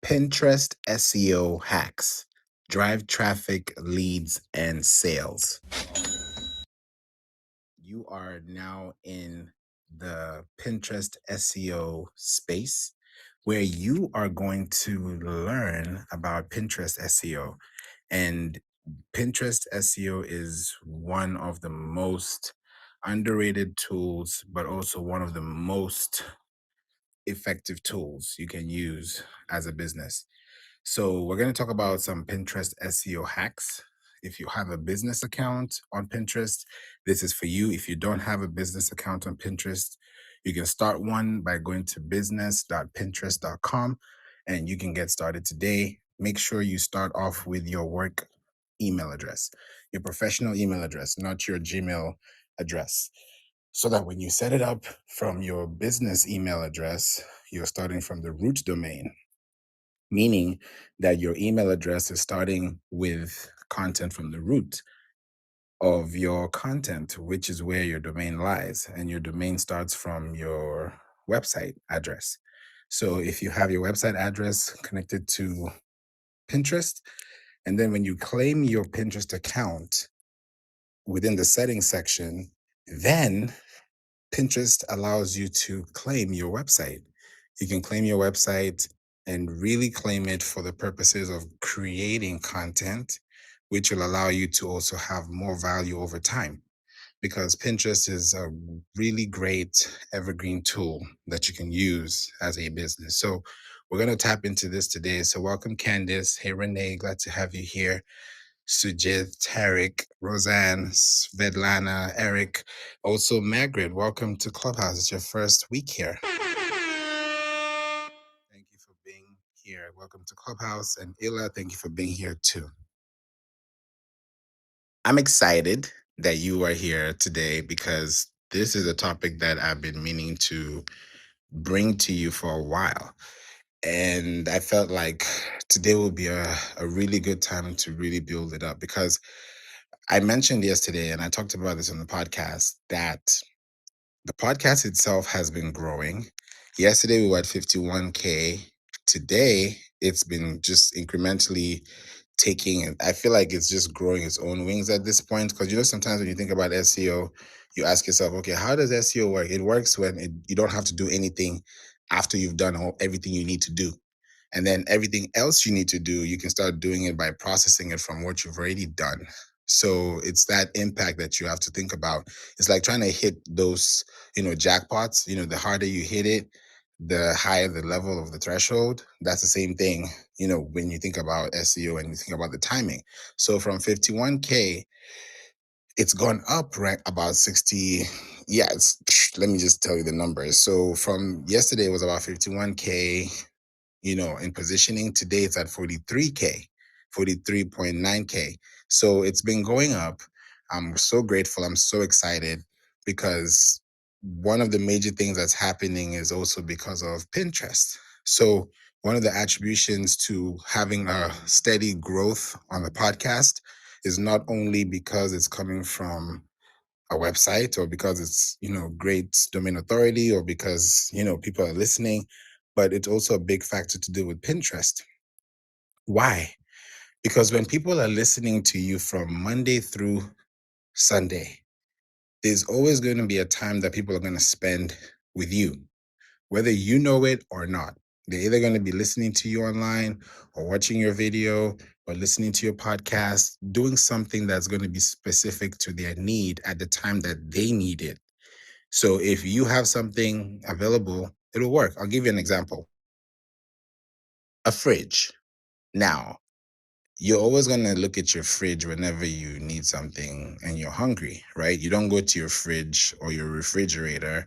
Pinterest SEO hacks drive traffic, leads, and sales. You are now in the Pinterest SEO space where you are going to learn about Pinterest SEO. And Pinterest SEO is one of the most underrated tools, but also one of the most effective tools you can use as a business. So, we're going to talk about some Pinterest SEO hacks. If you have a business account on Pinterest, this is for you. If you don't have a business account on Pinterest, you can start one by going to business.pinterest.com and you can get started today. Make sure you start off with your work email address, your professional email address, not your Gmail address, so that when you set it up from your business email address, you're starting from the root domain, meaning that your email address is starting with content from the root of your content, which is where your domain lies. And your domain starts from your website address. So if you have your website address connected to Pinterest, and then when you claim your Pinterest account within the settings section, then Pinterest allows you to claim your website. You can claim your website and really claim it for the purposes of creating content, which will allow you to also have more value over time. Because Pinterest is a really great evergreen tool that you can use as a business. So we're going to tap into this today. So welcome, Candice. Hey, Renee, glad to have you here. Sujit, Tarek, Roseanne, Svetlana, Eric, also Margaret. Welcome to Clubhouse. It's your first week here. Thank you for being here. Welcome to Clubhouse. And Ila, thank you for being here too. I'm excited that you are here today because this is a topic that I've been meaning to bring to you for a while. And I felt like today will be a really good time to really build it up because I mentioned yesterday, and I talked about this on the podcast, that the podcast itself has been growing. Yesterday, we were at 51K. Today, it's been just incrementally taking, and I feel like it's just growing its own wings at this point. Because, sometimes when you think about SEO, you ask yourself, okay, how does SEO work? It works when you don't have to do anything after you've done everything you need to do. And then everything else you need to do, you can start doing it by processing it from what you've already done. So it's that impact that you have to think about. It's like trying to hit those, jackpots. The harder you hit it, the higher the level of the threshold. That's the same thing, when you think about SEO and you think about the timing. So from 51K, it's gone up right about 60. Yeah, let me just tell you the numbers. So from yesterday, it was about 51K. In positioning. Today it's at 43K, 43.9K. So it's been going up. I'm so grateful. I'm so excited because one of the major things that's happening is also because of Pinterest. So one of the attributions to having a steady growth on the podcast is not only because it's coming from a website or because it's great domain authority or because people are listening, but it's also a big factor to do with Pinterest. Why? Because when people are listening to you from Monday through Sunday, there's always going to be a time that people are going to spend with you, whether you know it or not. They're either going to be listening to you online or watching your video or listening to your podcast, doing something that's going to be specific to their need at the time that they need it. So if you have something available, it'll work. I'll give you an example. A fridge. Now, you're always going to look at your fridge whenever you need something and you're hungry, right? You don't go to your fridge or your refrigerator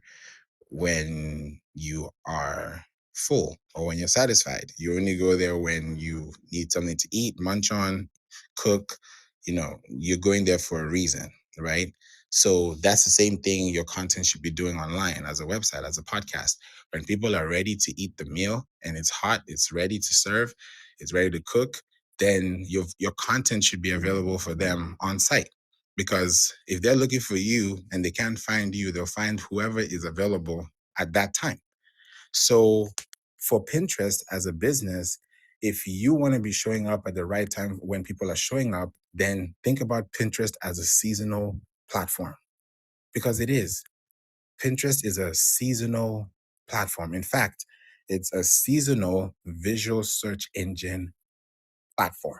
when you are full or when you're satisfied. You only go there when you need something to eat, munch on, cook. You're going there for a reason, right? So that's the same thing your content should be doing online, as a website, as a podcast. When people are ready to eat the meal and it's hot, it's ready to serve, it's ready to cook, then your content should be available for them on site. Because if they're looking for you and they can't find you, they'll find whoever is available at that time. So for Pinterest as a business, If you want to be showing up at the right time when people are showing up, then think about Pinterest as a seasonal platform, because it is. Pinterest is a seasonal platform. In fact, it's a seasonal visual search engine platform.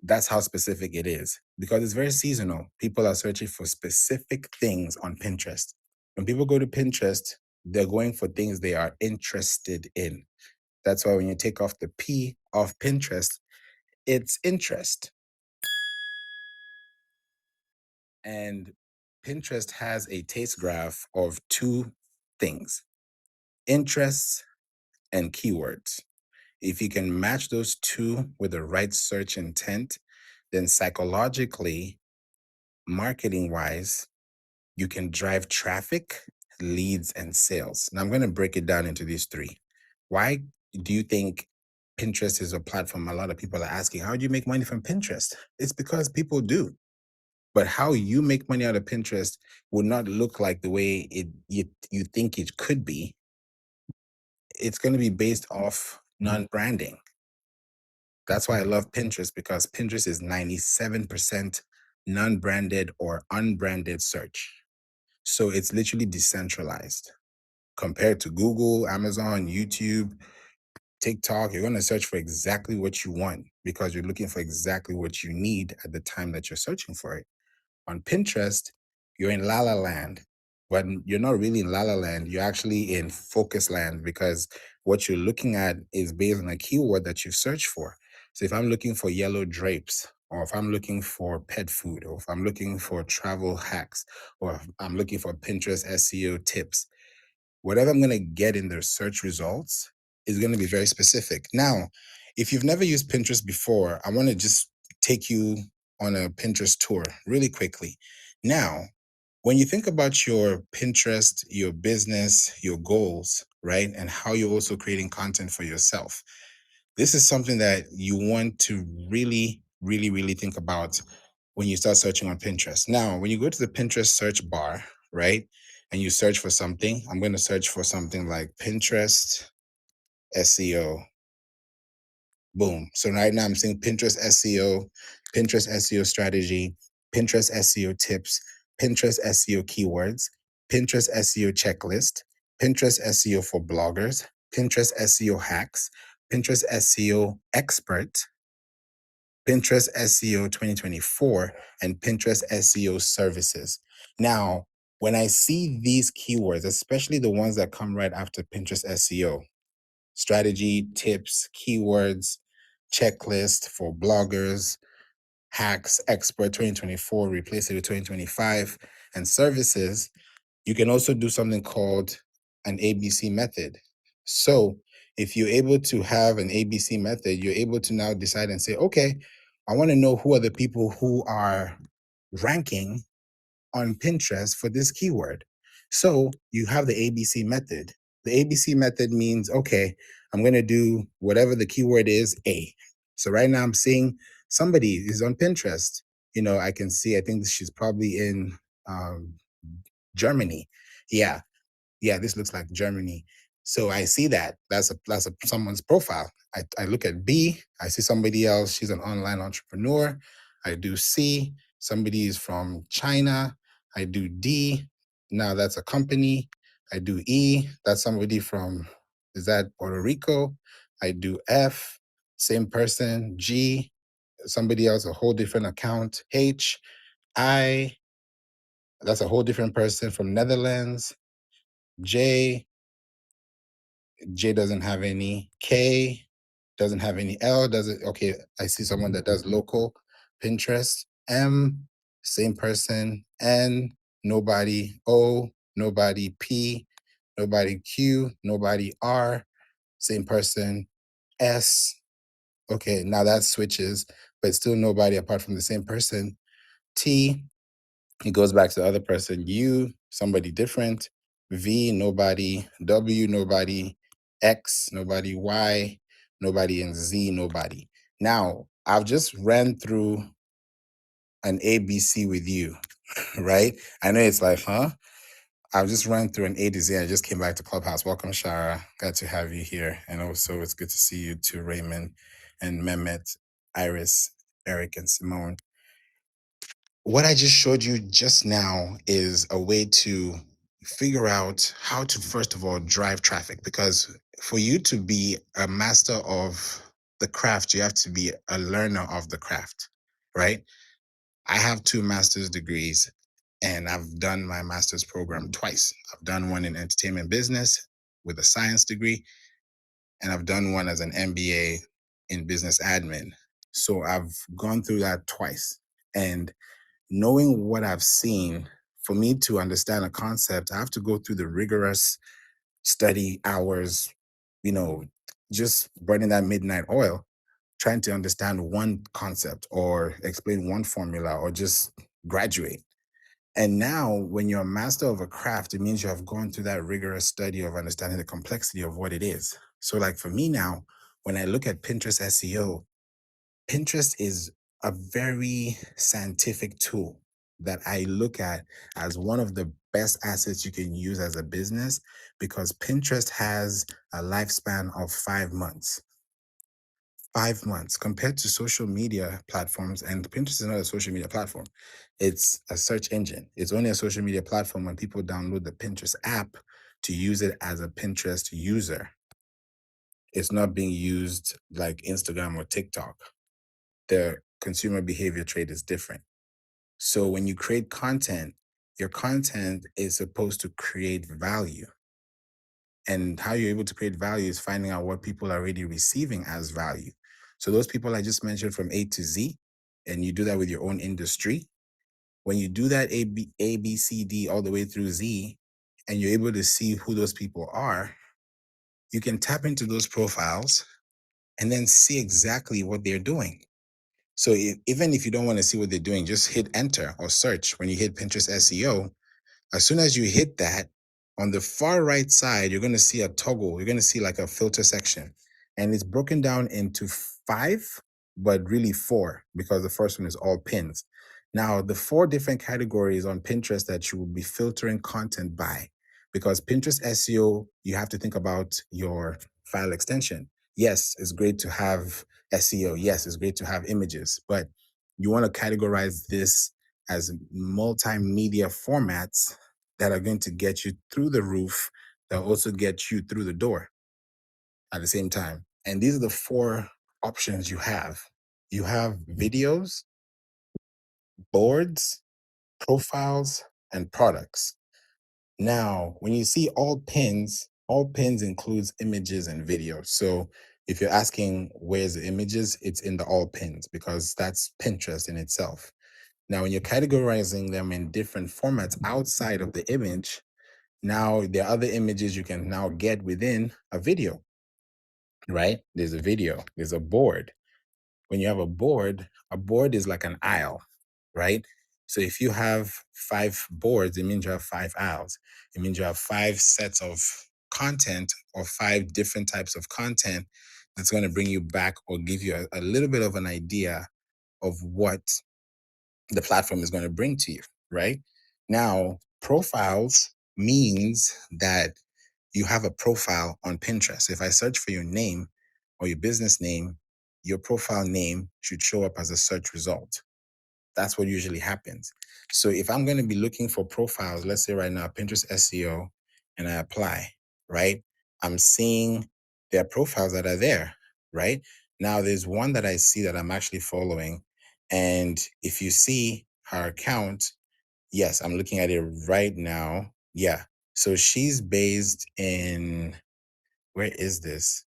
That's how specific it is, because it's very seasonal. People are searching for specific things on Pinterest. When people go to Pinterest, they're going for things they are interested in. That's why when you take off the P of Pinterest, it's interest. And Pinterest has a taste graph of two things: interests and keywords. If you can match those two with the right search intent, then psychologically, marketing wise, you can drive traffic, leads, and sales. Now, I'm going to break it down into these three. Why do you think Pinterest is a platform? A lot of people are asking, how do you make money from Pinterest? It's because people do. But how you make money out of Pinterest will not look like the way you think it could be. It's going to be based off non-branding. That's why I love Pinterest, because Pinterest is 97% non-branded or unbranded search. So it's literally decentralized compared to Google, Amazon, YouTube, TikTok. You're going to search for exactly what you want because you're looking for exactly what you need at the time that you're searching for it. On Pinterest, you're in La La Land, but you're not really in La La Land. You're actually in Focus Land, because what you're looking at is based on a keyword that you've searched for. So if I'm looking for yellow drapes, or if I'm looking for pet food, or if I'm looking for travel hacks, or if I'm looking for Pinterest SEO tips, whatever I'm going to get in their search results is going to be very specific. Now, if you've never used Pinterest before, I want to just take you on a Pinterest tour really quickly. Now, when you think about your Pinterest, your business, your goals, right, and how you're also creating content for yourself, this is something that you want to really, really, really think about when you start searching on Pinterest. Now, when you go to the Pinterest search bar, right, and you search for something, I'm going to search for something like Pinterest SEO. Boom. So right now I'm seeing Pinterest SEO, Pinterest SEO strategy, Pinterest SEO tips, Pinterest SEO keywords, Pinterest SEO checklist, Pinterest SEO for bloggers, Pinterest SEO hacks, Pinterest SEO expert, Pinterest SEO 2024, and Pinterest SEO services. Now, when I see these keywords, especially the ones that come right after Pinterest SEO, strategy, tips, keywords, checklist for bloggers, hacks, expert 2024, replace it with 2025, and services, you can also do something called an ABC method. So if you're able to have an ABC method, you're able to now decide and say, okay, I want to know who are the people who are ranking on Pinterest for this keyword. So you have the ABC method. The ABC method means, okay, I'm going to do whatever the keyword is, A. So right now I'm seeing somebody is on Pinterest. I can see, I think she's probably in um, Germany. Yeah, yeah, this looks like Germany. So I see that. That's someone's profile. I look at B, I see somebody else. She's an online entrepreneur. I do C, somebody is from China. I do D, now that's a company. I do E, that's somebody from, is that Puerto Rico? I do F, same person. G, somebody else, a whole different account. H, I, that's a whole different person from Netherlands. J, J doesn't have any. K doesn't have any. L doesn't. Okay, I see someone that does local Pinterest. M, same person. N, nobody. O, nobody. P, nobody. Q, nobody. R, same person. S, okay, now that switches, but still nobody apart from the same person. T, it goes back to the other person. U, somebody different. V, nobody. W, nobody. X, nobody. Y, nobody. And Z, nobody. Now, I've just ran through an ABC with you, right? I know it's like, huh? I've just run through an A to Z. I just came back to Clubhouse. Welcome, Shara. Glad to have you here. And also, it's good to see you too, Raymond and Mehmet, Iris, Eric, and Simone. What I just showed you just now is a way to figure out how to, first of all, drive traffic. Because for you to be a master of the craft, you have to be a learner of the craft, right? I have two master's degrees and I've done my master's program twice. I've done one in entertainment business with a science degree, and I've done one as an MBA in business admin. So I've gone through that twice. And knowing what I've seen, for me to understand a concept, I have to go through the rigorous study hours, you know, just burning that midnight oil, trying to understand one concept or explain one formula or just graduate. And now, when you're a master of a craft, it means you have gone through that rigorous study of understanding the complexity of what it is. So, like for me now, when I look at Pinterest SEO, Pinterest is a very scientific tool that I look at as one of the best assets you can use as a business because Pinterest has a lifespan of 5 months. 5 months compared to social media platforms, and Pinterest is not a social media platform. It's a search engine. It's only a social media platform when people download the Pinterest app to use it as a Pinterest user. It's not being used like Instagram or TikTok. The consumer behavior trait is different. So when you create content, your content is supposed to create value. And how you're able to create value is finding out what people are already receiving as value. So those people I just mentioned from A to Z, and you do that with your own industry. When you do that A, B, C, D all the way through Z, and you're able to see who those people are, you can tap into those profiles and then see exactly what they're doing. So even if you don't want to see what they're doing, just hit enter or search when you hit Pinterest SEO. As soon as you hit that, on the far right side, you're going to see a toggle. You're going to see like a filter section. And it's broken down into five, but really four, because the first one is all pins. Now, the four different categories on Pinterest that you will be filtering content by, because Pinterest SEO, you have to think about your file extension. Yes, it's great to have SEO. Yes, it's great to have images, but you want to categorize this as multimedia formats that are going to get you through the roof, that also get you through the door at the same time. And these are the four options you have. You have videos, boards, profiles, and products. Now, when you see all pins includes images and videos. So if you're asking where's the images, it's in the all pins because that's Pinterest in itself. Now, when you're categorizing them in different formats outside of the image, now there are other images you can now get within a video, right? There's a video, there's a board. When you have a board is like an aisle, right? So if you have five boards, it means you have five aisles. It means you have five sets of content or five different types of content that's going to bring you back or give you a little bit of an idea of what the platform is going to bring to you, right? Now, profiles means that you have a profile on Pinterest. If I search for your name or your business name, your profile name should show up as a search result. That's what usually happens. So if I'm going to be looking for profiles, let's say right now, Pinterest SEO, and I apply, right? I'm seeing their profiles that are there, right? Now there's one that I see that I'm actually following. And if you see her account, yes, I'm looking at it right now. Yeah. So she's based in, where is this?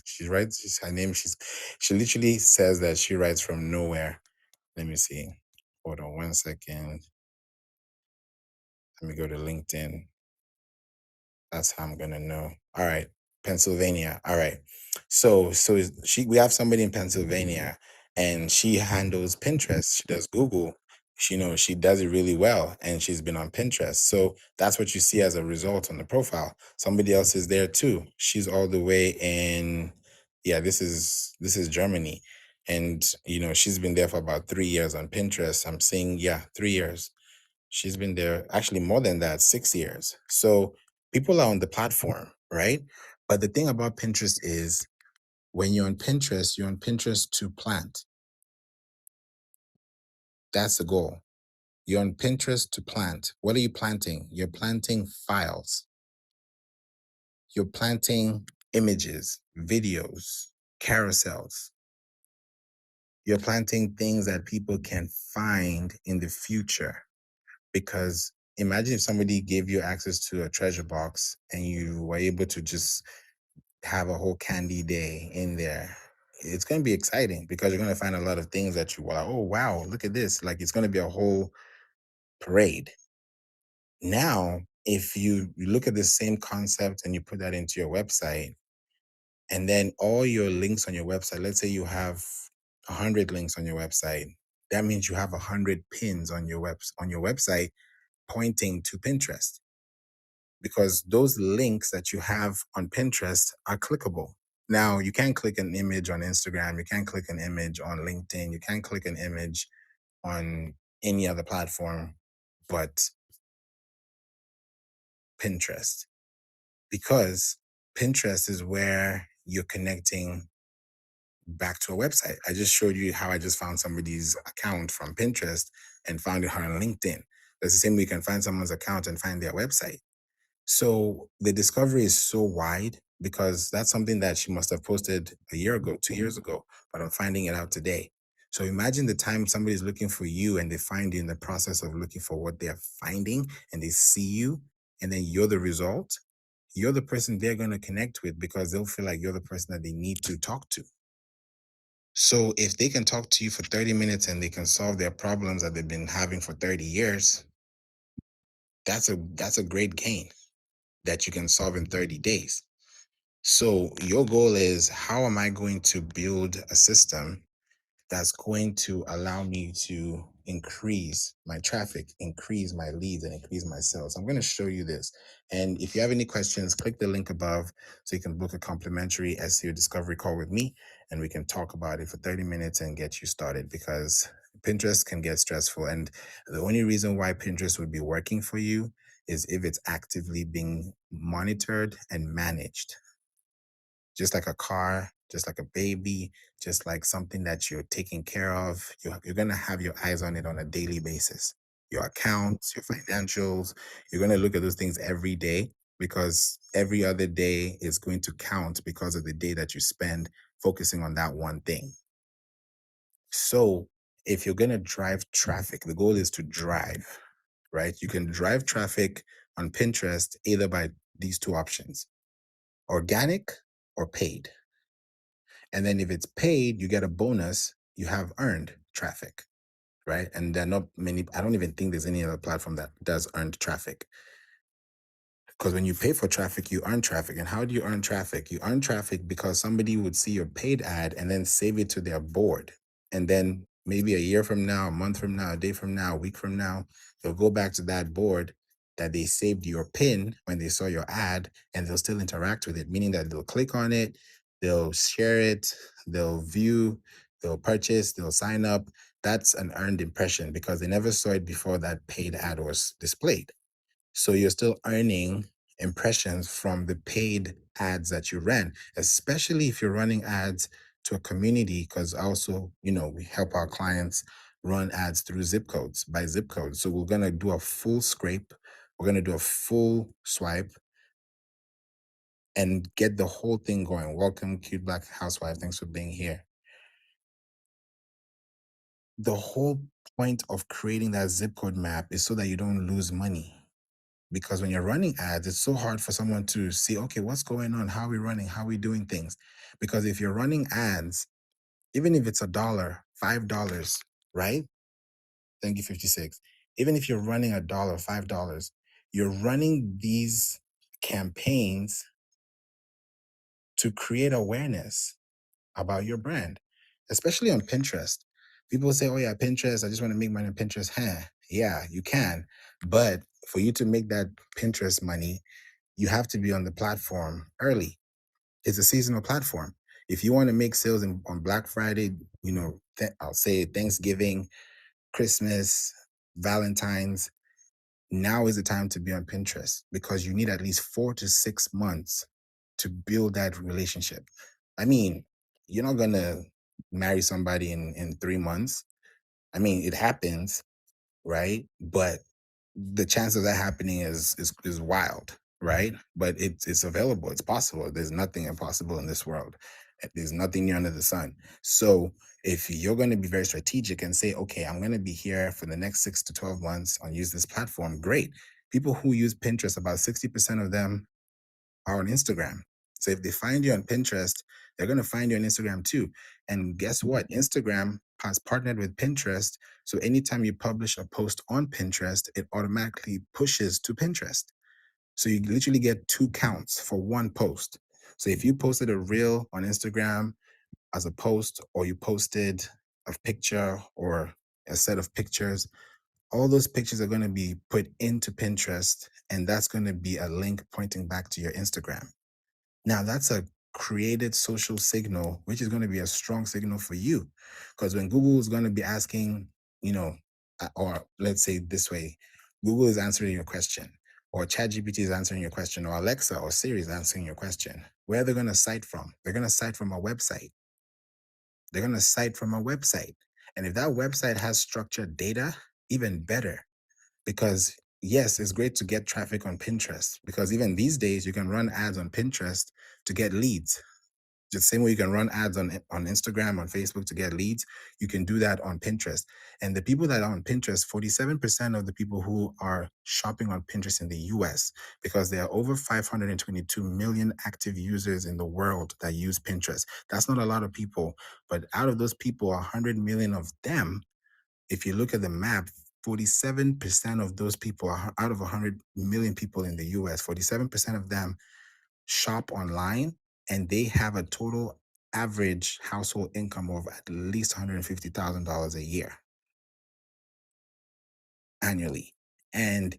She writes her name. She literally says that she writes from nowhere. Let me see. Hold on 1 second. Let me go to LinkedIn. That's how I'm gonna know. All right, Pennsylvania. All right. We have somebody in Pennsylvania, and she handles Pinterest. She does Google. She does it really well, and she's been on Pinterest. So that's what you see as a result on the profile. Somebody else is there too. She's all the way in. Yeah, this is Germany, and she's been there for about 3 years on Pinterest. I'm seeing 3 years. She's been there actually more than that, 6 years. So people are on the platform, right? But the thing about Pinterest is when you're on Pinterest to plant. That's the goal. You're on Pinterest to plant. What are you planting? You're planting files. You're planting images, videos, carousels. You're planting things that people can find in the future. Because imagine if somebody gave you access to a treasure box and you were able to just have a whole candy day in there. It's going to be exciting because you're going to find a lot of things that you were like, oh, wow, look at this. Like it's going to be a whole parade. Now, if you look at the same concept and you put that into your website, and then all your links on your website, let's say you have 100 links on your website, that means you have 100 pins on your website pointing to Pinterest, because those links that you have on Pinterest are clickable. Now, you can't click an image on Instagram, you can't click an image on LinkedIn, you can't click an image on any other platform but Pinterest, because Pinterest is where you're connecting back to a website. I just showed you how I just found somebody's account from Pinterest and found her on LinkedIn. That's the same way you can find someone's account and find their website. So the discovery is so wide because that's something that she must have posted a year ago, 2 years ago, but I'm finding it out today. So imagine the time somebody's looking for you and they find you in the process of looking for what they're finding and they see you and then you're the result. You're the person they're going to connect with because they'll feel like you're the person that they need to talk to. So if they can talk to you for 30 minutes and they can solve their problems that they've been having for 30 years, that's a great gain that you can solve in 30 days. So your goal is, how am I going to build a system that's going to allow me to increase my traffic, increase my leads, and increase my sales? I'm going to show you this. And if you have any questions, click the link above so you can book a complimentary SEO discovery call with me and we can talk about it for 30 minutes and get you started, because Pinterest can get stressful. And the only reason why Pinterest would be working for you is if it's actively being monitored and managed, just like a car, just like a baby, just like something that you're taking care of. You're going to have your eyes on it on a daily basis. Your accounts, your financials, you're going to look at those things every day, because every other day is going to count because of the day that you spend focusing on that one thing. So if you're going to drive traffic, the goal is to drive, right? You can drive traffic on Pinterest either by these two options: organic or paid. And then if it's paid, you get a bonus. You have earned traffic, right? And there are not many, I don't even think there's any other platform that does earned traffic. Because when you pay for traffic, you earn traffic. And how do you earn traffic? You earn traffic because somebody would see your paid ad and then save it to their board. And then maybe a year from now, a month from now, a day from now, a week from now, they'll go back to that board that they saved your pin when they saw your ad, and they'll still interact with it, meaning that they'll click on it, they'll share it, they'll view, they'll purchase, they'll sign up. That's an earned impression because they never saw it before that paid ad was displayed. So you're still earning impressions from the paid ads that you ran, especially if you're running ads to a community, because also, we help our clients run ads through zip codes, by zip codes. So we're going to do a full scrape. We're going to do a full swipe and get the whole thing going. Welcome, cute black housewife. Thanks for being here. The whole point of creating that zip code map is so that you don't lose money. Because when you're running ads, it's so hard for someone to see, okay, what's going on? How are we running? How are we doing things? Because if you're running ads, even if it's $1, $5, right? Thank you, 56. Even if you're running $1, $5, you're running these campaigns to create awareness about your brand, especially on Pinterest. People say, oh yeah, Pinterest, I just want to make money on Pinterest. Huh? Yeah, you can. But for you to make that Pinterest money, you have to be on the platform early. It's a seasonal platform. If you want to make sales on Black Friday, I'll say Thanksgiving, Christmas, Valentine's, now is the time to be on Pinterest because you need at least 4 to 6 months to build that relationship. I mean, you're not gonna marry somebody in 3 months. I mean, it happens, right? But the chance of that happening is wild, right? But it's available. It's possible. There's nothing impossible in this world. There's nothing new under the sun. So if you're going to be very strategic and say, okay, I'm going to be here for the next 6 to 12 months on use this platform, great. People who use Pinterest, about 60% of them are on Instagram. So if they find you on Pinterest, they're going to find you on Instagram too. And guess what? Instagram has partnered with Pinterest. So anytime you publish a post on Pinterest, it automatically pushes to Pinterest. So you literally get two counts for one post. So if you posted a reel on Instagram as a post, or you posted a picture or a set of pictures, all those pictures are going to be put into Pinterest, and that's going to be a link pointing back to your Instagram. Now, that's a created social signal, which is going to be a strong signal for you. Because when Google is going to be asking, you know, or let's say this way, Google is answering your question, or ChatGPT is answering your question, or Alexa or Siri is answering your question, where are they going to cite from? They're going to cite from a website. They're going to cite from a website. And if that website has structured data, even better. Because yes, it's great to get traffic on Pinterest, because even these days you can run ads on Pinterest to get leads. The same way you can run ads on Instagram, on Facebook to get leads, you can do that on Pinterest. And the people that are on Pinterest, 47% of the people who are shopping on Pinterest in the US, because there are over 522 million active users in the world that use Pinterest. That's not a lot of people, but out of those people, 100 million of them, if you look at the map, 47% of those people are out of 100 million people in the US, 47% of them shop online, and they have a total average household income of at least $150,000 a year annually. And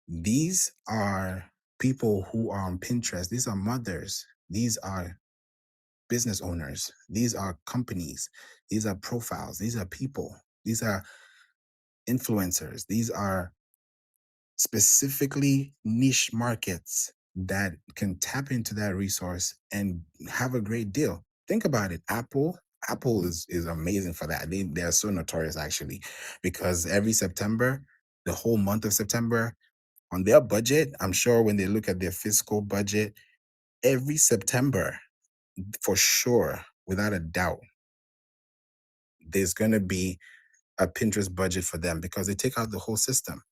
these are people who are on Pinterest. These are mothers. These are business owners. These are companies. These are profiles. These are people. These are influencers. These are specifically niche markets that can tap into that resource and have a great deal. Think about it. Apple is amazing for that. They're so notorious actually, because every September, the whole month of September, on their budget, I'm sure when they look at their fiscal budget, every September, for sure, without a doubt, there's going to be a Pinterest budget for them because they take out the whole system.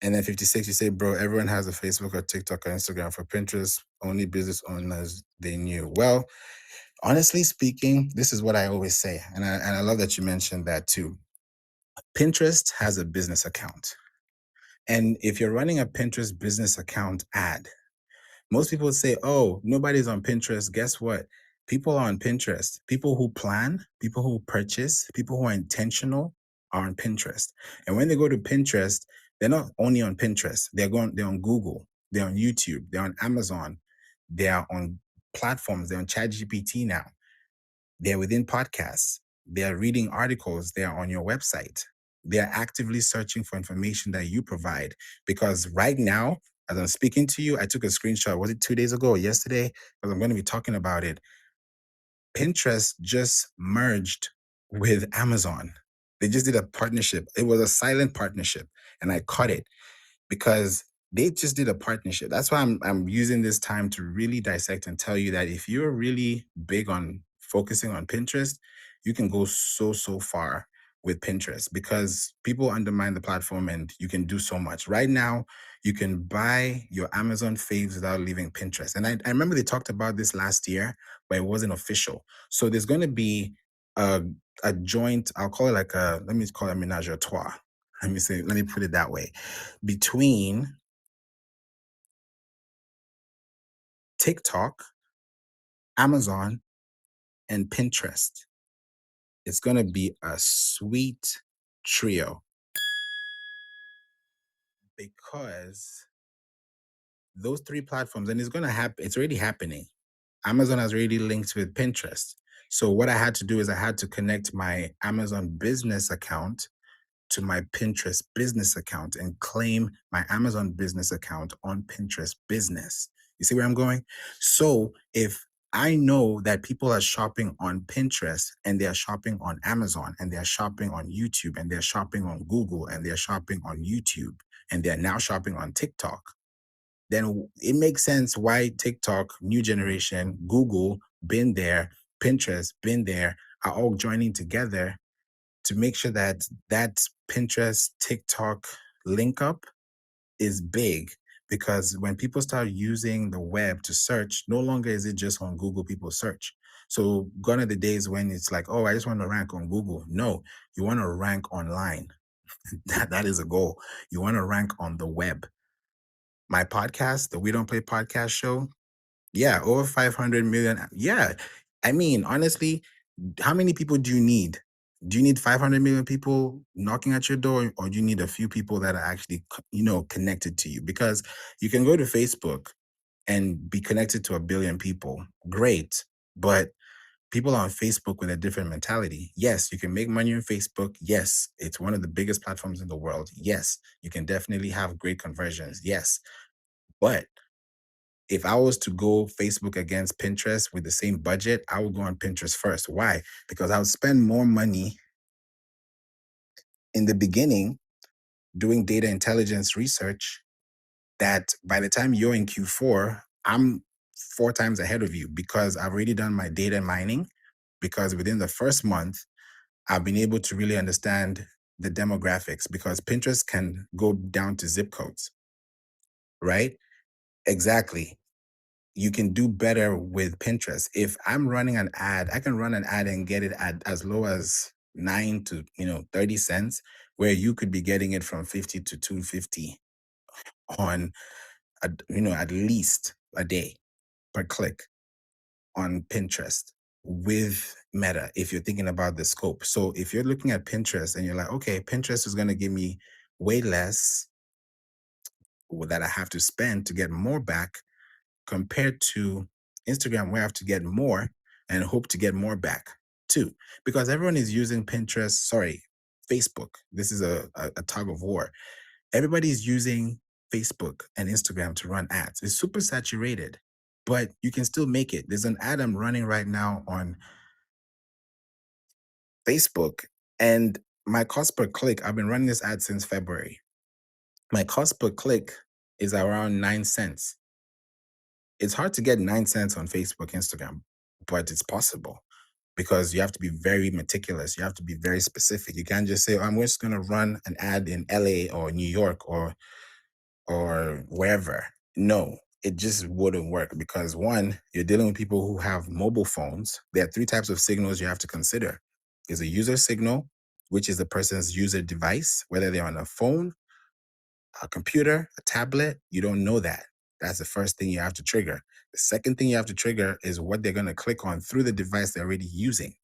And then 56, you say, bro, everyone has a Facebook or TikTok or Instagram. For Pinterest, only business owners they knew. Well, honestly speaking, this is what I always say. And I love that you mentioned that too. Pinterest has a business account. And if you're running a Pinterest business account ad, most people say, oh, nobody's on Pinterest. Guess what? People are on Pinterest. People who plan, people who purchase, people who are intentional are on Pinterest. And when they go to Pinterest, they're not only on Pinterest, they're on Google, they're on YouTube, they're on Amazon, they're on platforms, they're on ChatGPT now. They're within podcasts. They're reading articles. They're on your website. They're actively searching for information that you provide. Because right now, as I'm speaking to you, I took a screenshot. Was it 2 days ago or yesterday? Because I'm going to be talking about it. Pinterest just merged with Amazon. They just did a partnership. It was a silent partnership, and I caught it because they just did a partnership. That's why I'm using this time to really dissect and tell you that if you're really big on focusing on Pinterest, you can go so far with Pinterest because people undermine the platform and you can do so much. Right now, you can buy your Amazon faves without leaving Pinterest. And I remember they talked about this last year, but it wasn't official. So there's going to be a, a joint, I'll call it like let me call it a menage a trois. Let me put it that way, between TikTok, Amazon, and Pinterest. It's going to be a sweet trio because those three platforms, and it's going to happen, it's already happening. Amazon has already linked with Pinterest. So what I had to do is I had to connect my Amazon business account to my Pinterest business account and claim my Amazon business account on Pinterest business. You see where I'm going? So if I know that people are shopping on Pinterest and they are shopping on Amazon and they are shopping on YouTube and they're shopping on Google and they're shopping on YouTube and they're now shopping on TikTok, then it makes sense why TikTok, new generation, Google, been there, Pinterest, been there, are all joining together to make sure that that Pinterest, TikTok link up is big. Because when people start using the web to search, no longer is it just on Google people search. So gone are the days when it's like, oh, I just want to rank on Google. No, you want to rank online. That is a goal. You want to rank on the web. My podcast, the We Don't Play podcast show, yeah, over 500 million. Yeah. I mean, honestly, how many people do you need? Do you need 500 million people knocking at your door, or do you need a few people that are actually, connected to you? Because you can go to Facebook and be connected to a billion people. Great. But people on Facebook with a different mentality. Yes, you can make money on Facebook. Yes, it's one of the biggest platforms in the world. Yes, you can definitely have great conversions. Yes. But if I was to go Facebook against Pinterest with the same budget, I would go on Pinterest first. Why? Because I would spend more money in the beginning doing data intelligence research that by the time you're in Q4, I'm 4 times ahead of you because I've already done my data mining. Because within the first month, I've been able to really understand the demographics because Pinterest can go down to zip codes, right? Exactly. You can do better with Pinterest. If I'm running an ad, I can run an ad and get it at as low as 9 to 30 cents, where you could be getting it from 50 to 250 on at least a day per click on Pinterest with Meta, if you're thinking about the scope. So if you're looking at Pinterest and you're like, okay, Pinterest is going to give me way less that I have to spend to get more back, compared to Instagram, where I have to get more and hope to get more back too. Because everyone is using Facebook. This is a tug of war. Everybody's using Facebook and Instagram to run ads. It's super saturated, but you can still make it. There's an ad I'm running right now on Facebook, and my cost per click, I've been running this ad since February. My cost per click is around 9 cents. It's hard to get 9 cents on Facebook, Instagram, but it's possible because you have to be very meticulous. You have to be very specific. You can't just say, I'm just going to run an ad in LA or New York or wherever. No, it just wouldn't work because one, you're dealing with people who have mobile phones. There are 3 types of signals you have to consider. There's a user signal, which is the person's user device, whether they're on a phone, a computer, a tablet. You don't know that. That's the first thing you have to trigger. The second thing you have to trigger is what they're going to click on through the device they're already using,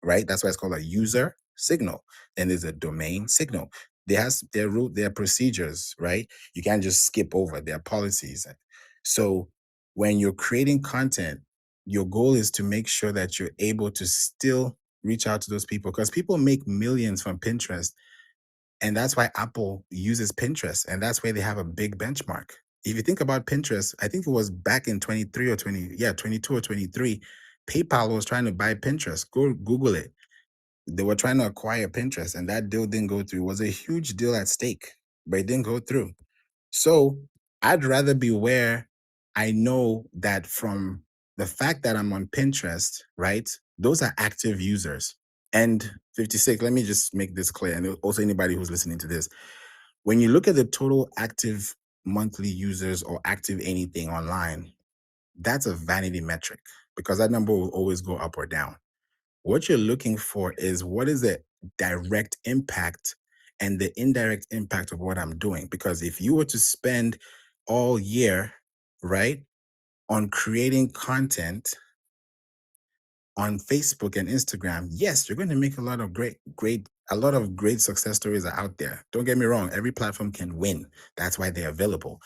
right? That's why it's called a user signal. Then there's a domain signal. Their procedures, right? You can't just skip over their policies. So when you're creating content, your goal is to make sure that you're able to still reach out to those people because people make millions from Pinterest, and that's why Apple uses Pinterest. And that's why they have a big benchmark. If you think about Pinterest, I think it was back in 23 or 20, yeah, 22 or 23, PayPal was trying to buy Pinterest. Go Google it. They were trying to acquire Pinterest, and that deal didn't go through. It was a huge deal at stake, but it didn't go through. So I'd rather be where I know that from the fact that I'm on Pinterest, right? Those are active users. And 56, let me just make this clear. And also anybody who's listening to this, when you look at the total active monthly users or active anything online, that's a vanity metric because that number will always go up or down. What you're looking for is what is the direct impact and the indirect impact of what I'm doing. Because if you were to spend all year, right, on creating content on Facebook and Instagram, yes, you're going to make a lot of great success stories are out there. Don't get me wrong, every platform can win. That's why they're available.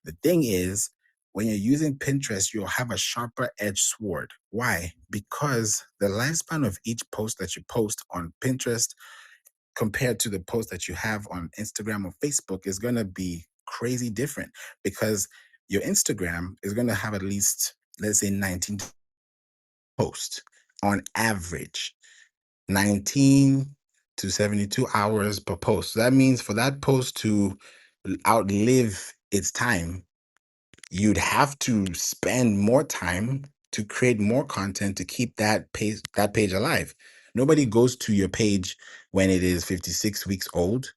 The thing is, when you're using Pinterest, you'll have a sharper edged sword. Why? Because the lifespan of each post that you post on Pinterest compared to the post that you have on Instagram or Facebook is going to be crazy different, because your Instagram is going to have at least, let's say, 19 posts on average, 19 to 72 hours per post. So that means for that post to outlive its time, you'd have to spend more time to create more content to keep that page alive. Nobody goes to your page when it is 56 weeks old.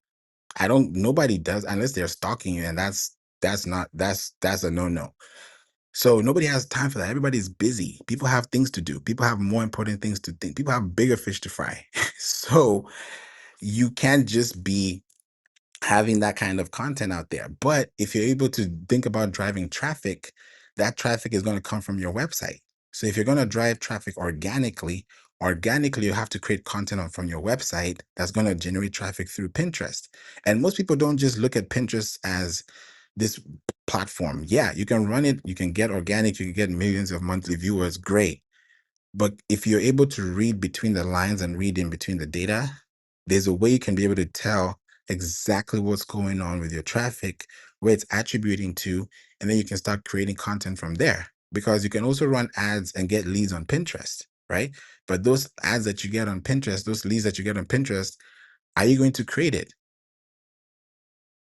I don't Nobody does, unless they're stalking you, and that's a no-no. So nobody has time for that. Everybody's busy. People have things to do. People have more important things to think. People have bigger fish to fry. So you can't just be having that kind of content out there. But if you're able to think about driving traffic, that traffic is going to come from your website. So if you're going to drive traffic organically, you have to create content from your website that's going to generate traffic through Pinterest. And most people don't just look at Pinterest as this platform. Yeah, you can run it, you can get organic, you can get millions of monthly viewers, great. But if you're able to read between the lines and read in between the data, there's a way you can be able to tell exactly what's going on with your traffic, where it's attributing to, and then you can start creating content from there. Because you can also run ads and get leads on Pinterest, right? But those ads that you get on Pinterest, those leads that you get on Pinterest, are you going to create it?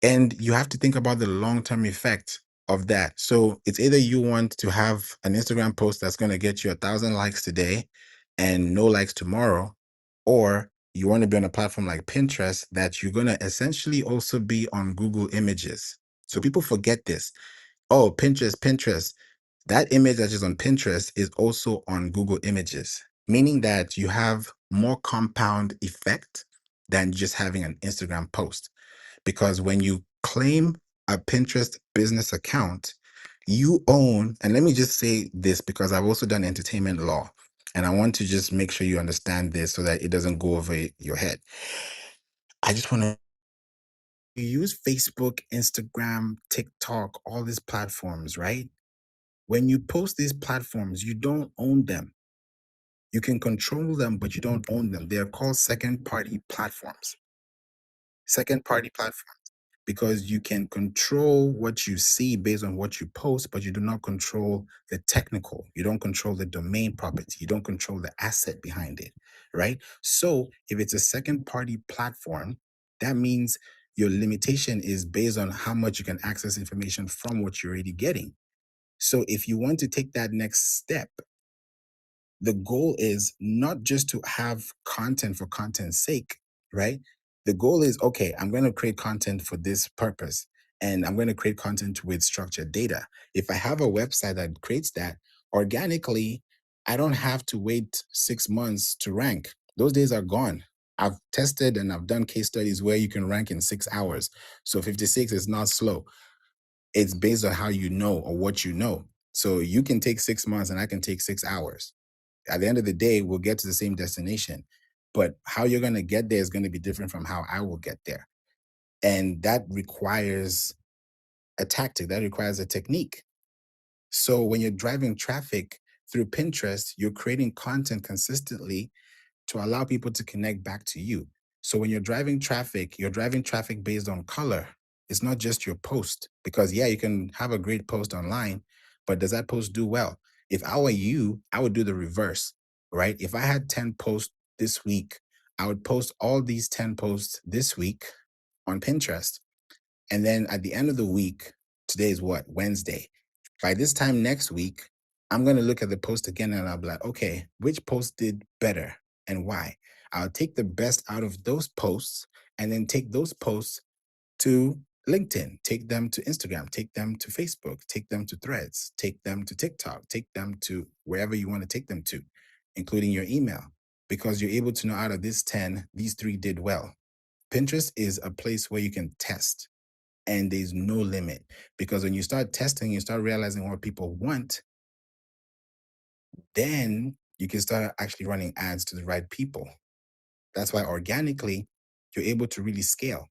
And you have to think about the long-term effect of that. So it's either you want to have an Instagram post that's going to get you 1,000 likes today and no likes tomorrow, or you want to be on a platform like Pinterest that you're going to essentially also be on Google Images. So people forget this. Oh, Pinterest. That image that is on Pinterest is also on Google Images, meaning that you have more compound effect than just having an Instagram post. Because when you claim a Pinterest business account, you own, and let me just say this because I've also done entertainment law, and I want to just make sure you understand this so that it doesn't go over your head. I just want to use Facebook, Instagram, TikTok, all these platforms, right? When you post these platforms, you don't own them. You can control them, but you don't own them. They're called second party platforms. Second party platforms. Because you can control what you see based on what you post, but you do not control the technical. You don't control the domain property. You don't control the asset behind it, right? So if it's a second party platform, that means your limitation is based on how much you can access information from what you're already getting. So if you want to take that next step, the goal is not just to have content for content's sake, right? The goal is, okay, I'm going to create content for this purpose, and I'm going to create content with structured data. If I have a website that creates that organically, I don't have to wait 6 months to rank. Those days are gone. I've tested and I've done case studies where you can rank in 6 hours. So 56 is not slow. It's based on how you know or what you know. So you can take 6 months and I can take 6 hours. At the end of the day, we'll get to the same destination. But how you're going to get there is going to be different from how I will get there. And that requires a tactic, that requires a technique. So when you're driving traffic through Pinterest, you're creating content consistently to allow people to connect back to you. So when you're driving traffic based on color. It's not just your post, because yeah, you can have a great post online, but does that post do well? If I were you, I would do the reverse, right? If I had 10 posts this week, I would post all these 10 posts this week on Pinterest. And then at the end of the week, today is what? Wednesday. By this time next week, I'm going to look at the post again and I'll be like, okay, which post did better and why? I'll take the best out of those posts and then take those posts to LinkedIn, take them to Instagram, take them to Facebook, take them to Threads, take them to TikTok, take them to wherever you want to take them to, including your email, because you're able to know out of this 10, these three did well. Pinterest is a place where you can test, and there's no limit, because when you start testing, you start realizing what people want, then you can start actually running ads to the right people. That's why organically, you're able to really scale.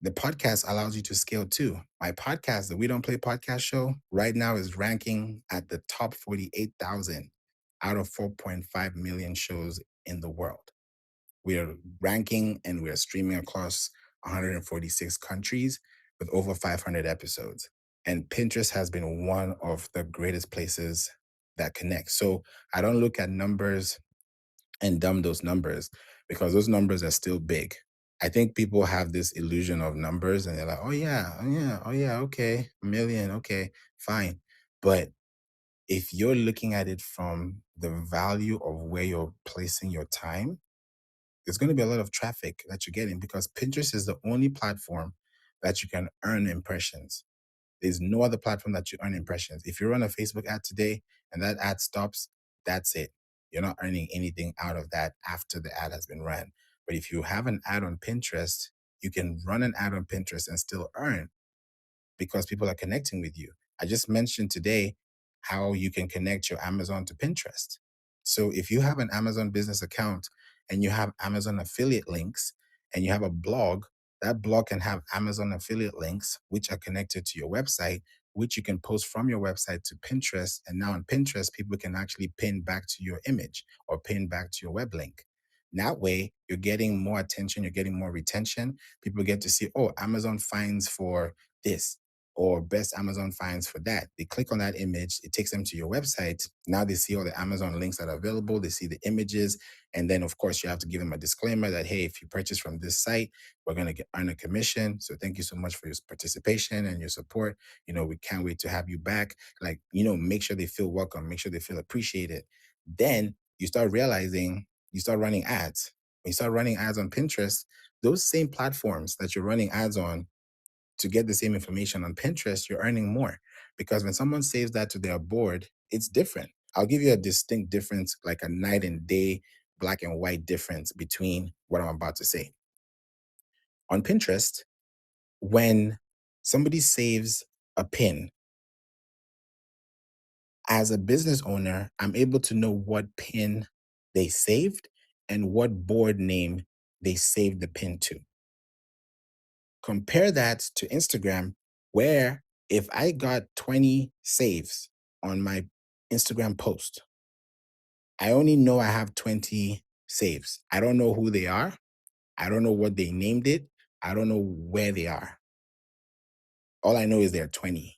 The podcast allows you to scale too. My podcast, the We Don't Play podcast show, right now is ranking at the top 48,000 out of 4.5 million shows in the world. We are ranking and we're streaming across 146 countries with over 500 episodes. And Pinterest has been one of the greatest places that connect. So I don't look at numbers and dumb those numbers because those numbers are still big. I think people have this illusion of numbers and they're like, oh yeah, oh yeah, oh yeah, okay, a million, okay, fine. But if you're looking at it from the value of where you're placing your time, there's going to be a lot of traffic that you're getting because Pinterest is the only platform that you can earn impressions. There's no other platform that you earn impressions. If you run a Facebook ad today and that ad stops, that's it. You're not earning anything out of that after the ad has been run. But if you have an ad on Pinterest, you can run an ad on Pinterest and still earn because people are connecting with you. I just mentioned today how you can connect your Amazon to Pinterest. So if you have an Amazon business account and you have Amazon affiliate links and you have a blog, that blog can have Amazon affiliate links, which are connected to your website, which you can post from your website to Pinterest. And now on Pinterest, people can actually pin back to your image or pin back to your web link. That way, you're getting more attention, you're getting more retention. People get to see, oh, Amazon finds for this or best Amazon finds for that. They click on that image, it takes them to your website. Now they see all the Amazon links that are available, they see the images. And then, of course, you have to give them a disclaimer that, hey, if you purchase from this site, we're going to earn a commission. So thank you so much for your participation and your support. We can't wait to have you back. Like, make sure they feel welcome, make sure they feel appreciated. Then you start realizing you start running ads. When you start running ads on Pinterest, those same platforms that you're running ads on to get the same information on Pinterest, you're earning more. Because when someone saves that to their board, it's different. I'll give you a distinct difference, like a night and day, black and white difference between what I'm about to say. On Pinterest, when somebody saves a pin, as a business owner, I'm able to know what pin they saved and what board name they saved the pin to. Compare that to Instagram, where if I got 20 saves on my Instagram post, I only know I have 20 saves. I don't know who they are. I don't know what they named it. I don't know where they are. All I know is there are 20.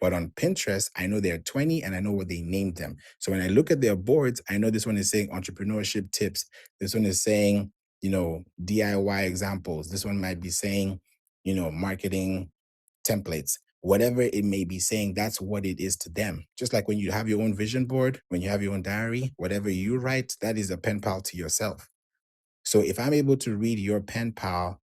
But on Pinterest, I know there are 20 and I know what they named them. So when I look at their boards, I know this one is saying entrepreneurship tips. This one is saying, DIY examples. This one might be saying, marketing templates. Whatever it may be saying, that's what it is to them. Just like when you have your own vision board, when you have your own diary, whatever you write, that is a pen pal to yourself. So if I'm able to read your pen pal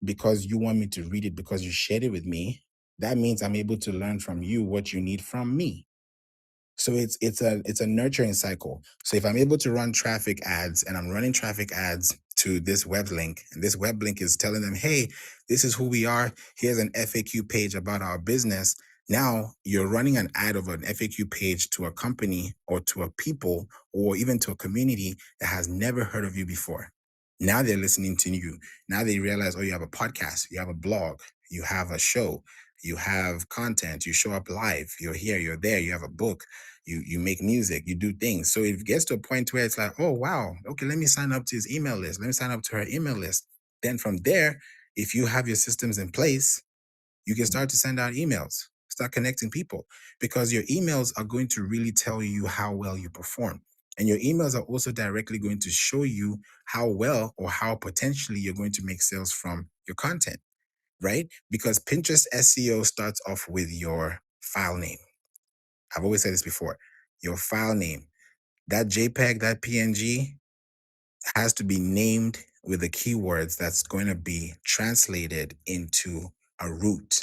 because you want me to read it because you shared it with me, that means I'm able to learn from you what you need from me. So it's a nurturing cycle. So if I'm able to run traffic ads and I'm running traffic ads to this web link, and this web link is telling them, hey, this is who we are. Here's an FAQ page about our business. Now you're running an ad of an FAQ page to a company or to a people or even to a community that has never heard of you before. Now they're listening to you. Now they realize, oh, you have a podcast, you have a blog, you have a show, you have content, you show up live, you're here, you're there, you have a book, you make music, you do things. So it gets to a point where it's like, oh wow, okay, let me sign up to his email list. Let me sign up to her email list. Then from there, if you have your systems in place, you can start to send out emails, start connecting people because your emails are going to really tell you how well you perform. And your emails are also directly going to show you how well or how potentially you're going to make sales from your content, right? Because Pinterest SEO starts off with your file name. I've always said this before, your file name, that JPEG, that PNG has to be named with the keywords that's going to be translated into a root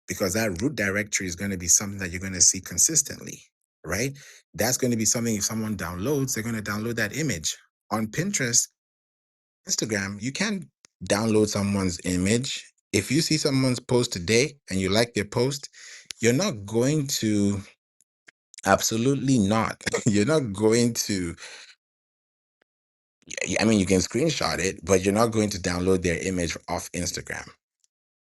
because that root directory is going to be something that you're going to see consistently, right? That's going to be something if someone downloads, they're going to download that image. On Pinterest, Instagram, you can't download someone's image. If you see someone's post today and you like their post, you're not going to, absolutely not. You're not going to, I mean, you can screenshot it, but you're not going to download their image off Instagram.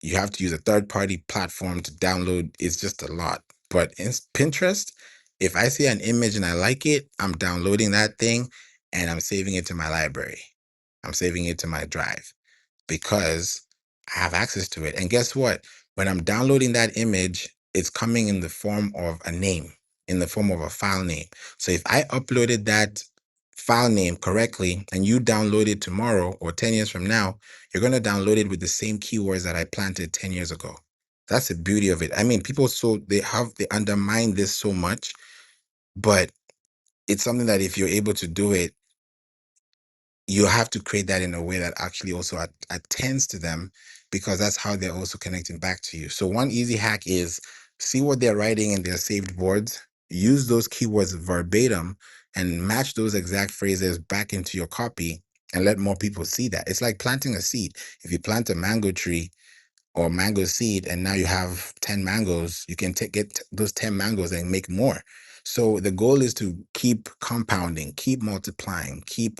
You have to use a third-party platform to download. It's just a lot. But in Pinterest, if I see an image and I like it, I'm downloading that thing and I'm saving it to my library. I'm saving it to my drive because I have access to it. And guess what? When I'm downloading that image, it's coming in the form of a name, in the form of a file name. So if I uploaded that file name correctly and you download it tomorrow or 10 years from now, you're going to download it with the same keywords that I planted 10 years ago. That's the beauty of it. I mean, people, they undermine this so much, but it's something that if you're able to do it, you have to create that in a way that actually also attends to them, because that's how they're also connecting back to you. So one easy hack is see what they're writing in their saved boards, use those keywords verbatim, and match those exact phrases back into your copy and let more people see that. It's like planting a seed. If you plant a mango tree or mango seed and now you have 10 mangoes, you can get those 10 mangoes and make more. So the goal is to keep compounding, keep multiplying, keep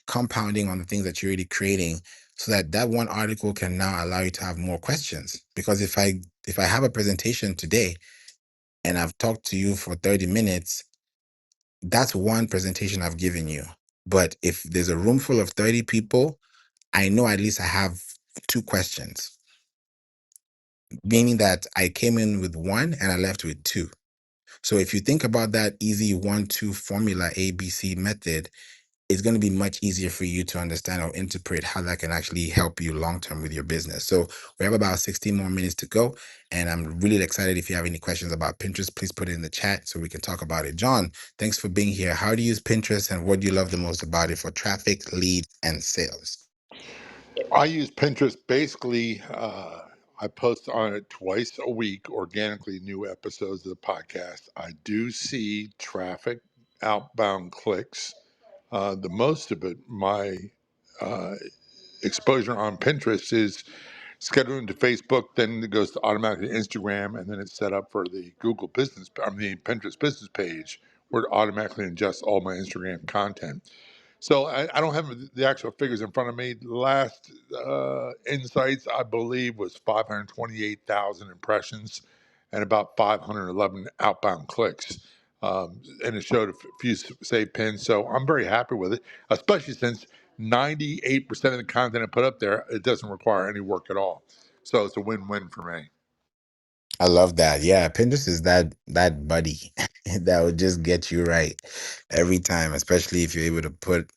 compounding on the things that you're already creating, so that that one article can now allow you to have more questions. Because if I have a presentation today and I've talked to you for 30 minutes, that's one presentation I've given you. But if there's a room full of 30 people, I know at least I have two questions, meaning that I came in with one and I left with two. So if you think about that easy 1-2 formula, ABC method, it's going to be much easier for you to understand or interpret how that can actually help you long term with your business. So we have about 16 more minutes to go. And I'm really excited. If you have any questions about Pinterest, please put it in the chat so we can talk about it. John, thanks for being here. How do you use Pinterest and what do you love the most about it for traffic, leads, and sales? I use Pinterest basically. I post on it twice a week, organically, new episodes of the podcast. I do see traffic, outbound clicks. The most of it, my uh, exposure on Pinterest is scheduled into Facebook, then it goes to automatically Instagram, and then it's set up for the Google business, Pinterest business page, where it automatically ingests all my Instagram content. So I don't have the actual figures in front of me. The last insights, I believe, was 528,000 impressions and about 511 outbound clicks. And it showed a few saved pins. So I'm very happy with it, especially since 98% of the content I put up there, it doesn't require any work at all. So it's a win-win for me. I love that. Yeah, Pinterest is that buddy that will just get you right every time, especially if you're able to put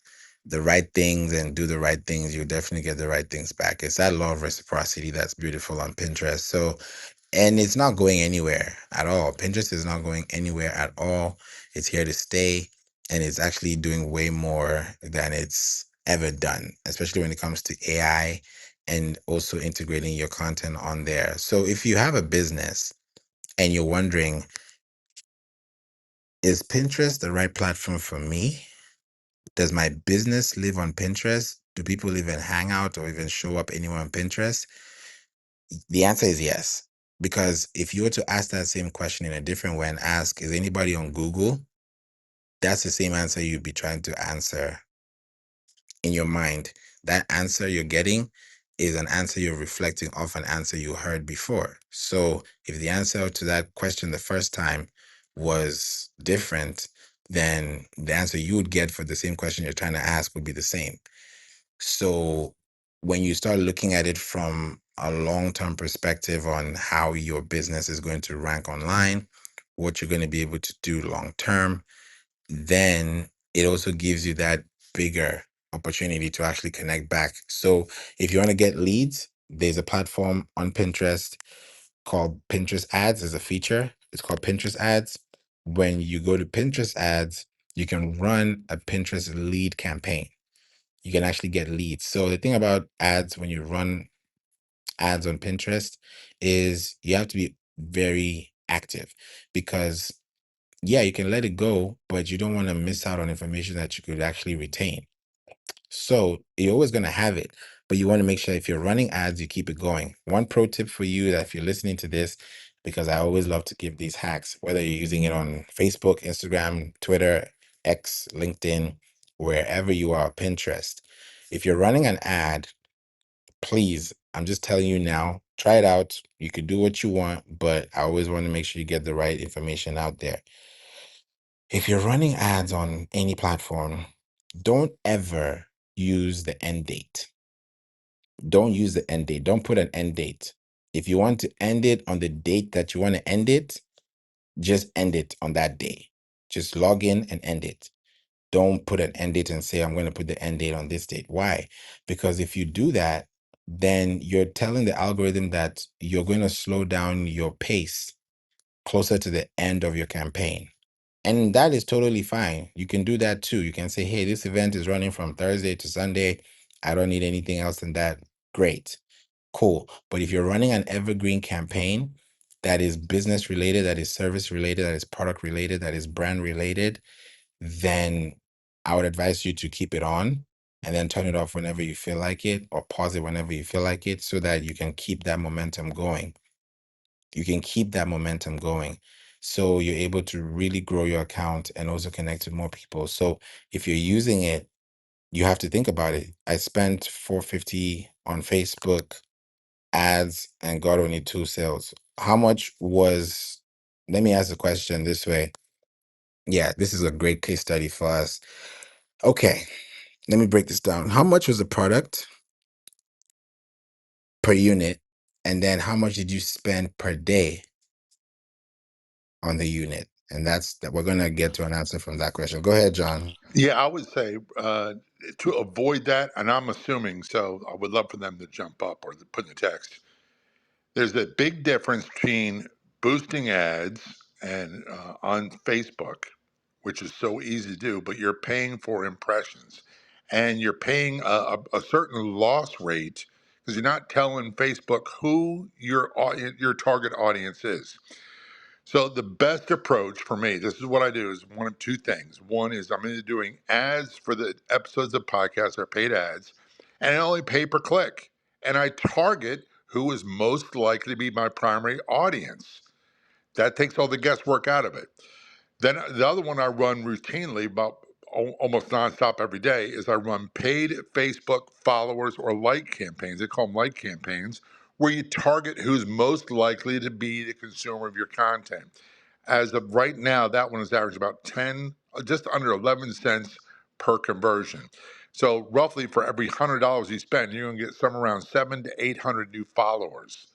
the right things and do the right things, you definitely get the right things back. It's that law of reciprocity that's beautiful on Pinterest. So, and it's not going anywhere at all. Pinterest is not going anywhere at all. It's here to stay, and it's actually doing way more than it's ever done, especially when it comes to AI and also integrating your content on there. So if you have a business and you're wondering, is Pinterest the right platform for me? Does my business live on Pinterest? Do people even hang out or even show up anywhere on Pinterest? The answer is yes. Because if you were to ask that same question in a different way and ask, is anybody on Google? That's the same answer you'd be trying to answer in your mind. That answer you're getting is an answer you're reflecting off an answer you heard before. So if the answer to that question the first time was different, then the answer you would get for the same question you're trying to ask would be the same. So when you start looking at it from a long-term perspective on how your business is going to rank online, what you're going to be able to do long term, then it also gives you that bigger opportunity to actually connect back. So if you want to get leads, there's a platform on Pinterest called Pinterest Ads. There's a feature. It's called Pinterest Ads. When you go to Pinterest Ads, you can run a Pinterest lead campaign. You can actually get leads. So the thing about ads when you run ads on Pinterest is you have to be very active, because yeah, you can let it go, but you don't want to miss out on information that you could actually retain. So you're always going to have it, but you want to make sure if you're running ads, you keep it going. One pro tip for you that if you're listening to this, because I always love to give these hacks, whether you're using it on Facebook, Instagram, Twitter, X, LinkedIn, wherever you are, Pinterest. If you're running an ad, please, I'm just telling you now, try it out. You could do what you want, but I always want to make sure you get the right information out there. If you're running ads on any platform, don't ever use the end date. Don't use the end date. Don't put an end date. If you want to end it on the date that you want to end it, just end it on that day. Just log in and end it. Don't put an end date and say, I'm going to put the end date on this date. Why? Because if you do that, then you're telling the algorithm that you're going to slow down your pace closer to the end of your campaign. And that is totally fine. You can do that too. You can say, hey, this event is running from Thursday to Sunday. I don't need anything else than that. Great. Cool. But if you're running an evergreen campaign that is business related, that is service related, that is product related, that is brand related, then I would advise you to keep it on and then turn it off whenever you feel like it, or pause it whenever you feel like it, so that you can keep that momentum going. You can keep that momentum going. So you're able to really grow your account and also connect with more people. So if you're using it, you have to think about it. I spent $450 on Facebook ads and got only 2 sales. How much was, let me ask the question this way. Yeah, this is a great case study for us. Okay, let me break this down. How much was the product per unit? And then how much did you spend per day on the unit? And that's that we're gonna get to an answer from that question. Go ahead, John. Yeah, I would say to avoid that, and I'm assuming so, I would love for them to jump up or to put in the text. There's a big difference between boosting ads and on Facebook, which is so easy to do, but you're paying for impressions and you're paying a certain loss rate because you're not telling Facebook who your target audience is. So the best approach for me, this is what I do, is one of two things. One is I'm either doing ads for the episodes of podcasts or paid ads, and I only pay per click. And I target who is most likely to be my primary audience. That takes all the guesswork out of it. Then the other one I run routinely, about almost nonstop every day, is I run paid Facebook followers or like campaigns. They call them like campaigns, where you target who's most likely to be the consumer of your content. As of right now, that one is average about 10, just under 11 cents per conversion. So roughly for every $100 you spend, you're going to get somewhere around 700 to 800 new followers.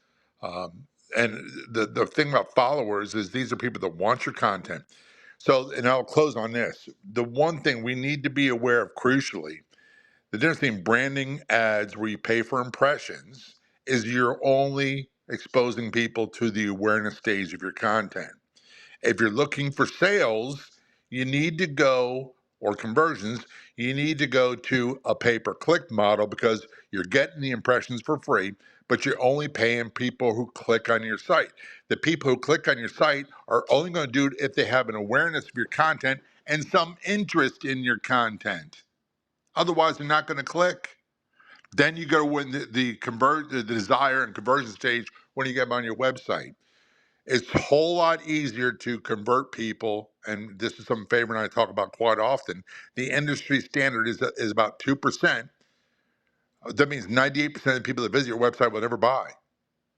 And the thing about followers is these are people that want your content. So, and I'll close on this. The one thing we need to be aware of crucially, the difference between branding ads where you pay for impressions is you're only exposing people to the awareness stage of your content. If you're looking for sales, you need to go, or conversions, you need to go to a pay per click model because you're getting the impressions for free, but you're only paying people who click on your site. The people who click on your site are only going to do it if they have an awareness of your content and some interest in your content. Otherwise, they're not going to click. Then you go to when the desire and conversion stage when you get them on your website. It's a whole lot easier to convert people, and this is something Faber and I talk about quite often. The industry standard is about 2%. That means 98% of the people that visit your website will never buy.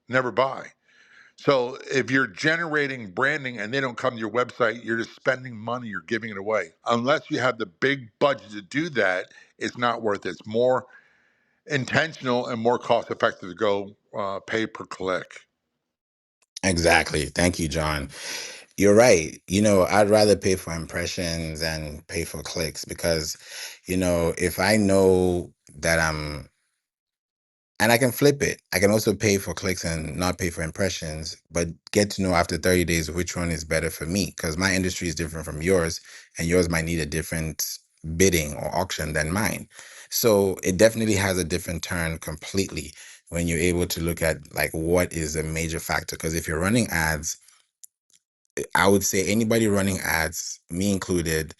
Never buy. So if you're generating branding and they don't come to your website, you're just spending money, you're giving it away. Unless you have the big budget to do that, it's not worth it. It's more intentional and more cost effective to go pay per click. Exactly. Thank you, John. You're right. I'd rather pay for impressions and pay for clicks because, if I know that and I can flip it. I can also pay for clicks and not pay for impressions, but get to know after 30 days which one is better for me because my industry is different from yours and yours might need a different bidding or auction than mine. So it definitely has a different turn completely when you're able to look at like what is a major factor. Because if you're running ads, I would say anybody running ads, me included,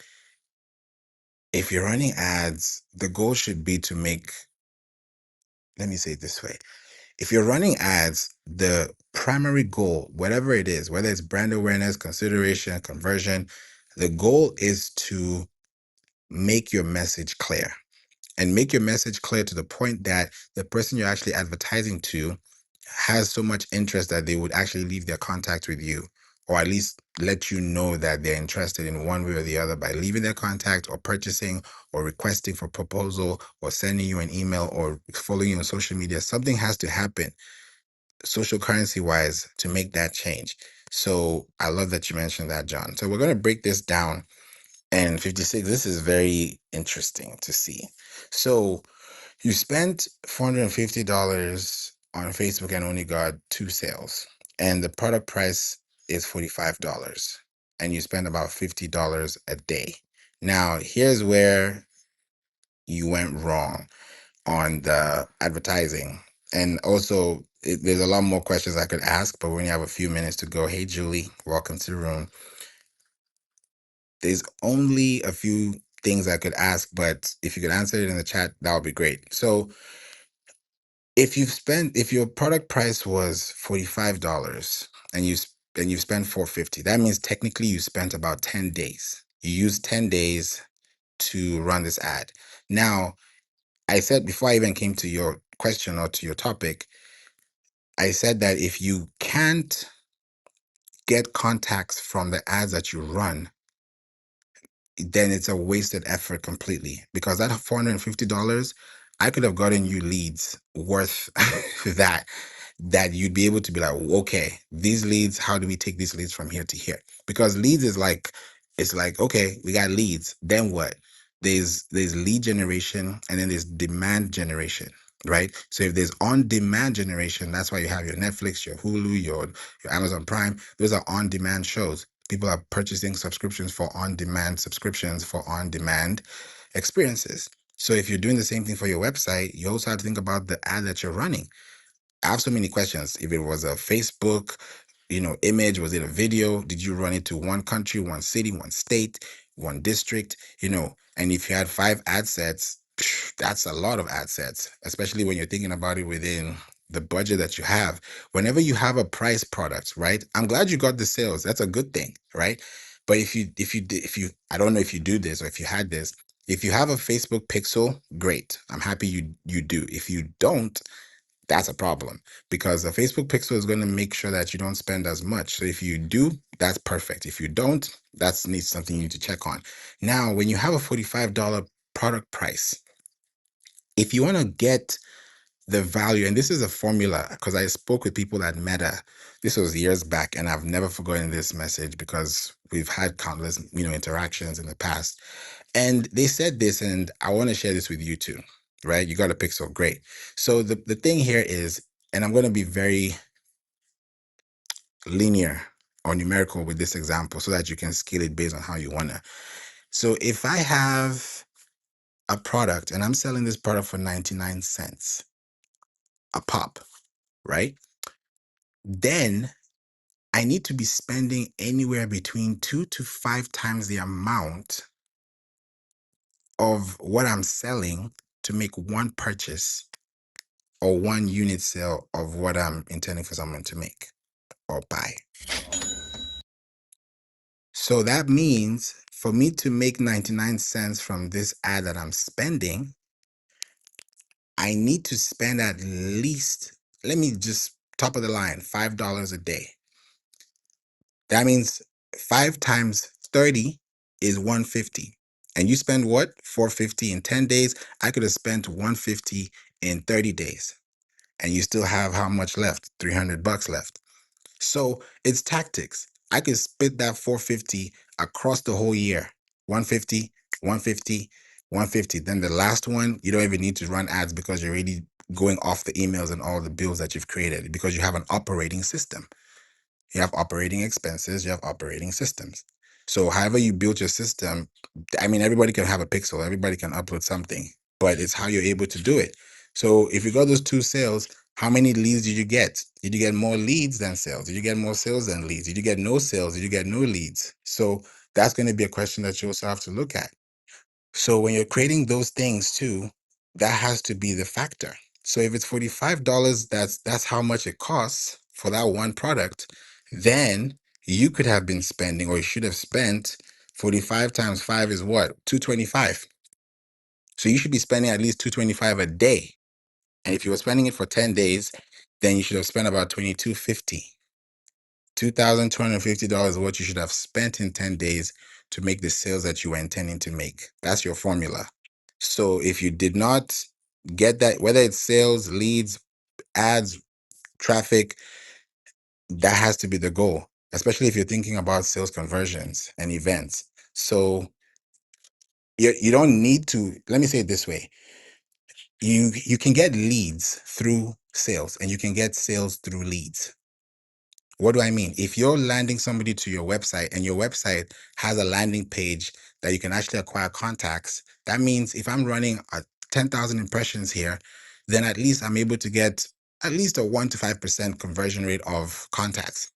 if you're running ads, the goal should be to make, let me say it this way. If you're running ads, the primary goal, whatever it is, whether it's brand awareness, consideration, conversion, the goal is to make your message clear and make your message clear to the point that the person you're actually advertising to has so much interest that they would actually leave their contact with you, or at least let you know that they're interested in one way or the other by leaving their contact or purchasing or requesting for proposal or sending you an email or following you on social media. Something has to happen social currency wise to make that change. So I love that you mentioned that, John. So we're going to break this down. And 56, this is very interesting to see. So you spent $450 on Facebook and only got 2 sales, and the product price is $45, and you spend about $50 a day. Now, here's where you went wrong on the advertising. And also, there's a lot more questions I could ask, but we only have a few minutes to go. Hey, Julie, welcome to the room. There's only a few things I could ask, but if you could answer it in the chat, that would be great. So, if your product price was $45 and you spent 450, that means technically you spent about 10 days. You used 10 days to run this ad. Now, I said before I even came to your question or to your topic, I said that if you can't get contacts from the ads that you run, then it's a wasted effort completely, because that $450, I could have gotten you leads worth that you'd be able to be like, okay, these leads, how do we take these leads from here to here? Because leads is like, it's like, okay, we got leads, then what? There's lead generation, and then there's demand generation, right? So if there's on demand generation, that's why you have your Netflix, your Hulu, your Amazon Prime. Those are on demand shows. People are purchasing subscriptions for on demand subscriptions for on demand experiences. So if you're doing the same thing for your website, you also have to think about the ad that you're running. I have so many questions. If it was a Facebook, image, was it a video? Did you run it to one country, one city, one state, one district? And if you had 5 ad sets, that's a lot of ad sets, especially when you're thinking about it within the budget that you have. Whenever you have a price product, right? I'm glad you got the sales. That's a good thing, right? But I don't know if you do this or if you had this. If you have a Facebook pixel, great. I'm happy you do. If you don't, that's a problem, because the Facebook pixel is going to make sure that you don't spend as much. So if you do, that's perfect. If you don't, that's needs something you need to check on. Now, when you have a $45 product price, if you want to get the value, and this is a formula, because I spoke with people at Meta, this was years back, and I've never forgotten this message because we've had countless, interactions in the past. And they said this, and I want to share this with you too, right? You got a pixel, great. So the thing here is, and I'm going to be very linear or numerical with this example so that you can scale it based on how you want to. So if I have a product and I'm selling this product for 99 cents a pop, right? Then I need to be spending anywhere between 2 to 5 times the amount of what I'm selling to make one purchase or one unit sale of what I'm intending for someone to make or buy. So that means for me to make 99 cents from this ad that I'm spending, I need to spend at least, let me just top of the line, $5 a day. That means 5 times 30 is 150. And you spend what? 450 in 10 days. I could have spent 150 in 30 days. And you still have how much left? $300 left. So it's tactics. I could split that 450 across the whole year. 150, 150, 150. Then the last one, you don't even need to run ads because you're already going off the emails and all the bills that you've created because you have an operating system. You have operating expenses, you have operating systems. So however you build your system, I mean, everybody can have a pixel, everybody can upload something, but it's how you're able to do it. So if you got those 2 sales, how many leads did you get? Did you get more leads than sales? Did you get more sales than leads? Did you get no sales? Did you get no leads? So that's going to be a question that you also have to look at. So when you're creating those things too, that has to be the factor. So if it's $45, that's how much it costs for that one product, then you could have been spending, or you should have spent, 45 times 5 is what? 225. So you should be spending at least 225 a day. And if you were spending it for 10 days, then you should have spent about 2250. $2,250 is what you should have spent in 10 days to make the sales that you were intending to make. That's your formula. So if you did not get that, whether it's sales, leads, ads, traffic, that has to be the goal, especially if you're thinking about sales conversions and events. So you don't need to, let me say it this way. You can get leads through sales and you can get sales through leads. What do I mean? If you're landing somebody to your website and your website has a landing page that you can actually acquire contacts, that means if I'm running 10,000 impressions here, then at least I'm able to get at least a 1 to 5% conversion rate of contacts.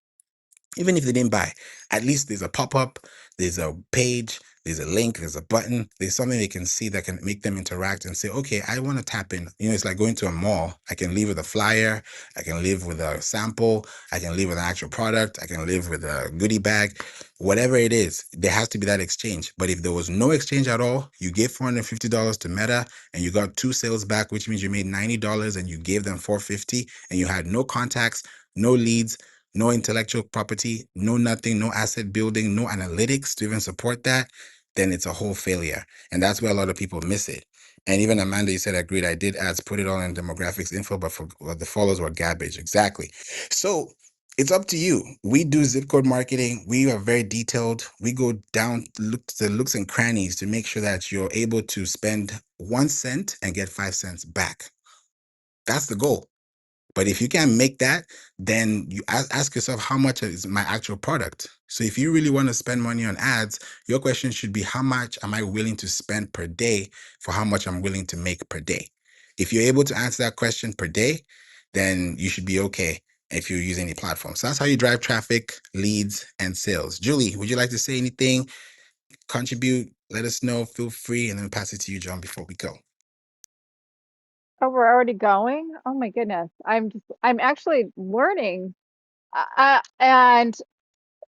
Even if they didn't buy, at least there's a pop-up, there's a page, there's a link, there's a button, there's something they can see that can make them interact and say, okay, I want to tap in. It's like going to a mall. I can leave with a flyer, I can leave with a sample, I can leave with an actual product, I can leave with a goodie bag, whatever it is, there has to be that exchange. But if there was no exchange at all, you gave $450 to Meta and you got 2 sales back, which means you made $90 and you gave them $450 and you had no contacts, no leads, no intellectual property, no nothing, no asset building, no analytics to even support that, then it's a whole failure. And that's where a lot of people miss it. And even Amanda, you said, agreed. I did ads, put it all in demographics info, but the follows were garbage. Exactly. So it's up to you. We do zip code marketing. We are very detailed. We go down, look to the looks and crannies to make sure that you're able to spend 1 cent and get 5 cents back. That's the goal. But if you can't make that, then you ask yourself, how much is my actual product? So if you really want to spend money on ads, your question should be, how much am I willing to spend per day for how much I'm willing to make per day? If you're able to answer that question per day, then you should be okay if you're using any platform. So that's how you drive traffic, leads, and sales. Julie, would you like to say anything, contribute? Let us know. Feel free, and then pass it to you, John, before we go. Oh, we're already going? Oh my goodness. I'm actually learning. And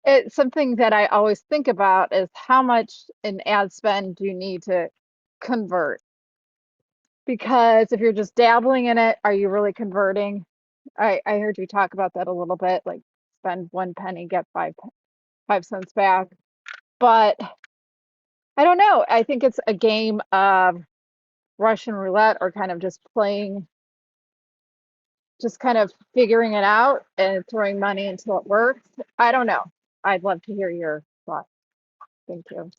it's something that I always think about is how much in ad spend do you need to convert? Because if you're just dabbling in it, are you really converting? I heard you talk about that a little bit, like spend 1 penny, get 5 cents back. But I don't know. I think it's a game of Russian roulette or kind of just playing, just kind of figuring it out and throwing money until it works. I don't know. I'd love to hear your thoughts. Thank you.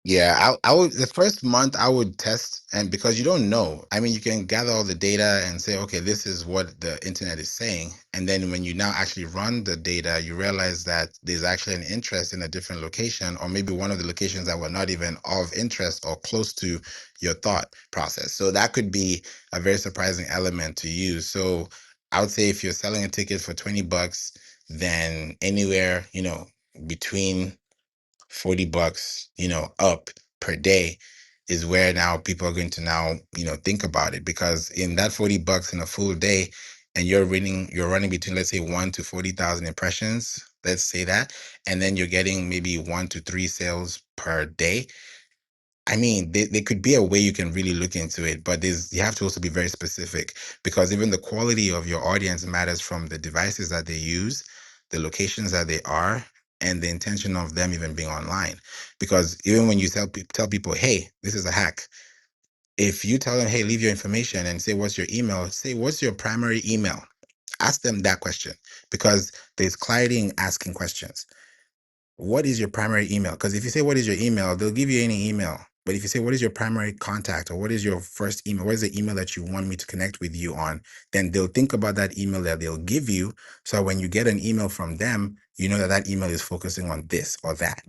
Yeah, I would the first month I would test, and because you don't know, I mean, you can gather all the data and say, okay, this is what the internet is saying. And then when you now actually run the data, you realize that there's actually an interest in a different location, or maybe one of the locations that were not even of interest or close to your thought process. So that could be a very surprising element to use. So I would say if you're selling a ticket for $20, then anywhere, between $40, up per day is where now people are going to now, think about it, because in that $40 in a full day and you're running between, let's say, 1 to 40,000 impressions, let's say that, and then you're getting maybe 1 to 3 sales per day. I mean, there could be a way you can really look into it, but you have to also be very specific, because even the quality of your audience matters, from the devices that they use, the locations that they are, and the intention of them even being online. Because even when you tell people, hey, this is a hack, if you tell them, hey, leave your information and say, what's your email? Say, what's your primary email? Ask them that question, because there's clarity in asking questions. What is your primary email? Because if you say, what is your email, they'll give you any email. But if you say, what is your primary contact, or what is your first email? What is the email that you want me to connect with you on? Then they'll think about that email that they'll give you. So when you get an email from them, you know that that email is focusing on this or that.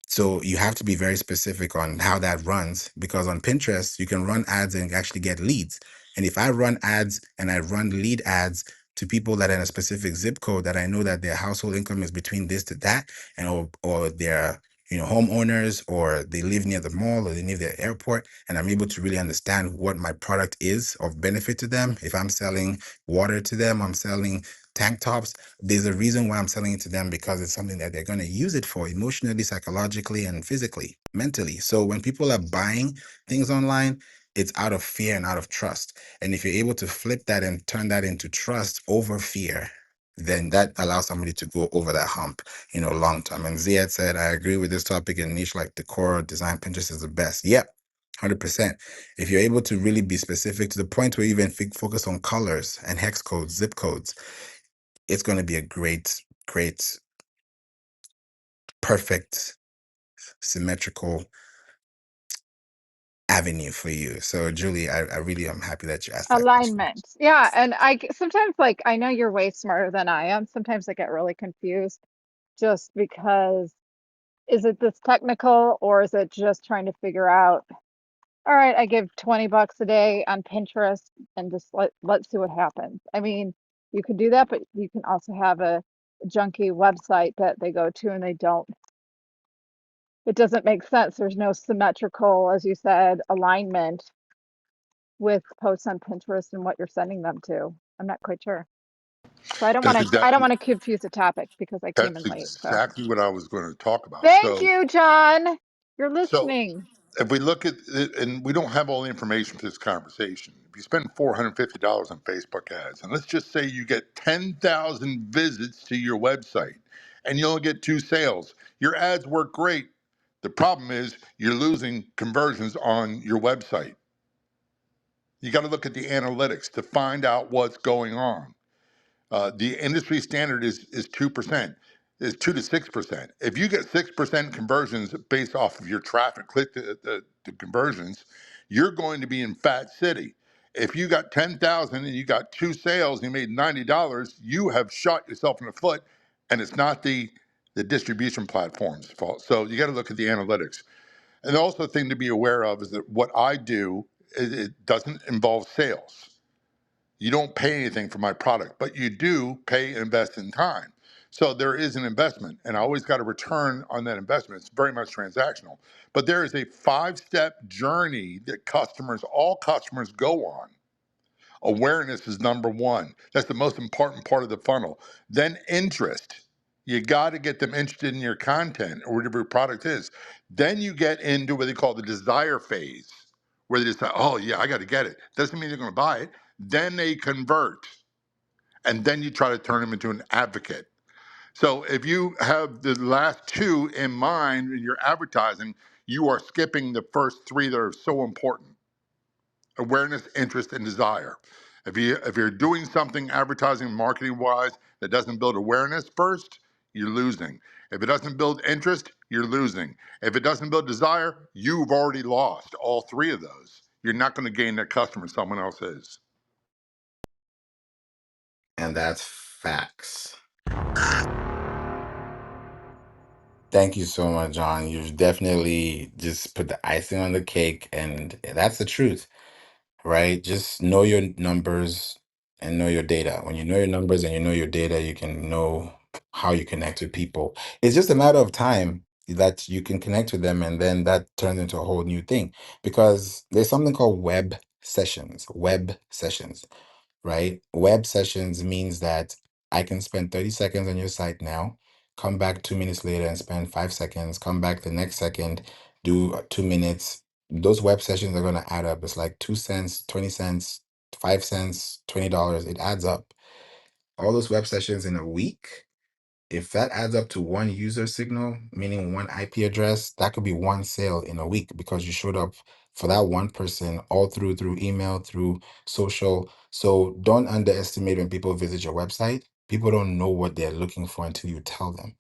So you have to be very specific on how that runs, because on Pinterest, you can run ads and actually get leads. And if I run ads and I run lead ads to people that are in a specific zip code that I know that their household income is between this to that, and or they're homeowners, or they live near the mall, or they live near the airport, and I'm able to really understand what my product is of benefit to them. If I'm selling water to them, I'm selling tank tops, there's a reason why I'm selling it to them, because it's something that they're going to use it for emotionally, psychologically, and physically, mentally. So when people are buying things online, it's out of fear and out of trust. And if you're able to flip that and turn that into trust over fear, then that allows somebody to go over that hump, long term. And Ziad said, I agree with this topic in niche like decor, design, Pinterest is the best. Yep. 100%. If you're able to really be specific to the point where you even focus on colors and hex codes, zip codes, it's going to be a great, great, perfect, symmetrical avenue for you. So, Julie, I really am happy that you asked that question. Alignment. Yeah, and sometimes, like, I know you're way smarter than I am. Sometimes I get really confused just because, is it this technical, or is it just trying to figure out, all right, I give 20 bucks a day on Pinterest and just let's see what happens. I mean, you can do that, but you can also have a junky website that they go to and it doesn't make sense. There's no symmetrical, as you said, alignment with posts on Pinterest and what you're sending them to. I'm not quite sure. So That's I don't exactly want to confuse the topic because I came that's in late. So exactly what I was going to talk about. thank you, John. You're So listening. if we look at it, and we don't have all the information for this conversation, if you spend $450 on Facebook ads, and let's just say you get 10,000 visits to your website and you only get two sales, your ads work great. The problem is you're losing conversions on your website. You got to look at the analytics to find out what's going on. The industry standard is 2%, is 2 to 6%. If you get 6% conversions based off of your traffic, click the conversions, you're going to be in Fat City. If you got 10,000 and you got two sales and you made $90, you have shot yourself in the foot, and it's not the distribution platform's fault. So you got to look at the analytics. And also, the thing to be aware of is that what I do, it doesn't involve sales. You don't pay anything for my product, but you do pay and invest in time. So there is an investment, and I always got a return on that investment. It's very much transactional. But there is a 5 step journey that all customers go on. Awareness is number one. That's the most important part of the funnel. Then interest. You got to get them interested in your content or whatever your product is. Then you get into what they call the desire phase, where they just say, oh, yeah, I got to get it. Doesn't mean they're going to buy it. Then they convert. And then you try to turn them into an advocate. So if you have the last two in mind in your advertising, you are skipping the first three that are so important: awareness, interest, and desire. If you're doing something advertising marketing wise that doesn't build awareness first, you're losing. If it doesn't build interest, you're losing. If it doesn't build desire, you've already lost all three of those. You're not going to gain that customer, someone else is. And that's facts. Thank you so much, John. You've definitely just put the icing on the cake, and that's the truth, right? Just know your numbers and know your data. When you know your numbers and you know your data, you can know how you connect with people. It's just a matter of time that you can connect with them, and then that turns into a whole new thing because there's something called web sessions. Web sessions, right? Web sessions means that I can spend 30 seconds on your site now, come back 2 minutes later and spend 5 seconds, come back the next second, do 2 minutes. Those web sessions are going to add up. It's like 2 cents, 20 cents, 5 cents, $20. It adds up. All those web sessions in a week, if that adds up to one user signal, meaning one IP address, that could be one sale in a week because you showed up for that one person all through email, through social. So don't underestimate when people visit your website. People don't know what they're looking for until you tell them.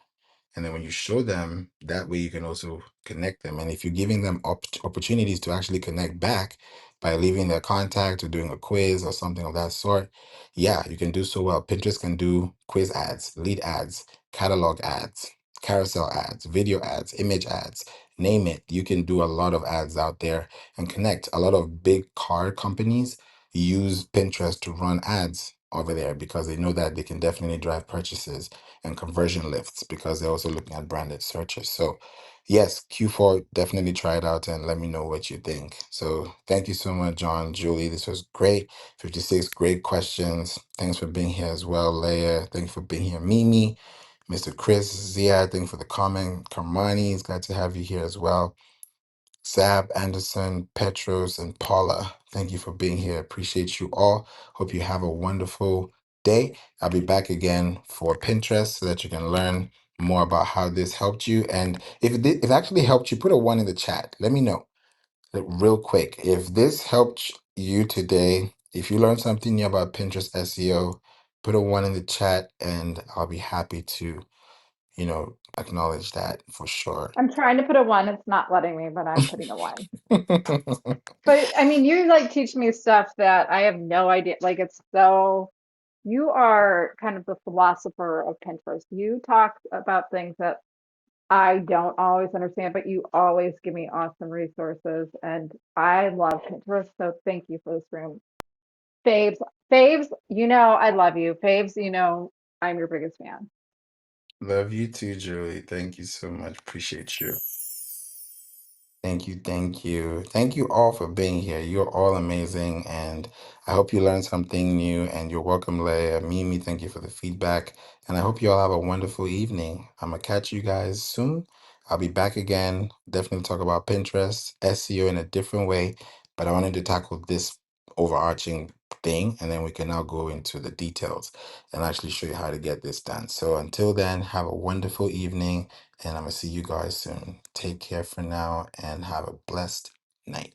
And then when you show them, that way you can also connect them. And if you're giving them opportunities to actually connect back by leaving their contact or doing a quiz or something of that sort, yeah, you can do so well. Pinterest can do quiz ads, lead ads, catalog ads, carousel ads, video ads, image ads, name it. You can do a lot of ads out there and connect. A lot of big car companies use Pinterest to run ads over there because they know that they can definitely drive purchases and conversion lifts because they're also looking at branded searches. So, yes, Q4, definitely try it out and let me know what you think. So, thank you so much, John, Julie. This was great. 56 great questions. Thanks for being here as well, Leia. Thanks for being here, Mimi. Mr. Chris, Zia, thank you for the comment. Karmani, it's glad to have you here as well. Zab, Anderson, Petros, and Paula, thank you for being here. Appreciate you all. Hope you have a wonderful day. I'll be back again for Pinterest so that you can learn more about how this helped you. And if it actually helped you, put a one in the chat. Let me know real quick. If this helped you today, if you learned something new about Pinterest SEO, put a one in the chat and I'll be happy to, acknowledge that for sure. I'm trying to put a one. It's not letting me, but I'm putting a one. But I mean, you like teach me stuff that I have no idea. Like it's so, you are kind of the philosopher of Pinterest. You talk about things that I don't always understand, but you always give me awesome resources. And I love Pinterest. So thank you for this room. Faves, Faves, I love you. Faves, I'm your biggest fan. Love you too, Julie. Thank you so much. Appreciate you. Thank you, thank you. Thank you all for being here. You're all amazing, and I hope you learned something new. And you're welcome, Leia. Mimi, thank you for the feedback. And I hope you all have a wonderful evening. I'm going to catch you guys soon. I'll be back again. Definitely talk about Pinterest, SEO in a different way, but I wanted to tackle this overarching thing, and then we can now go into the details and actually show you how to get this done. So until then, have a wonderful evening. And I'm going to see you guys soon. Take care for now and have a blessed night.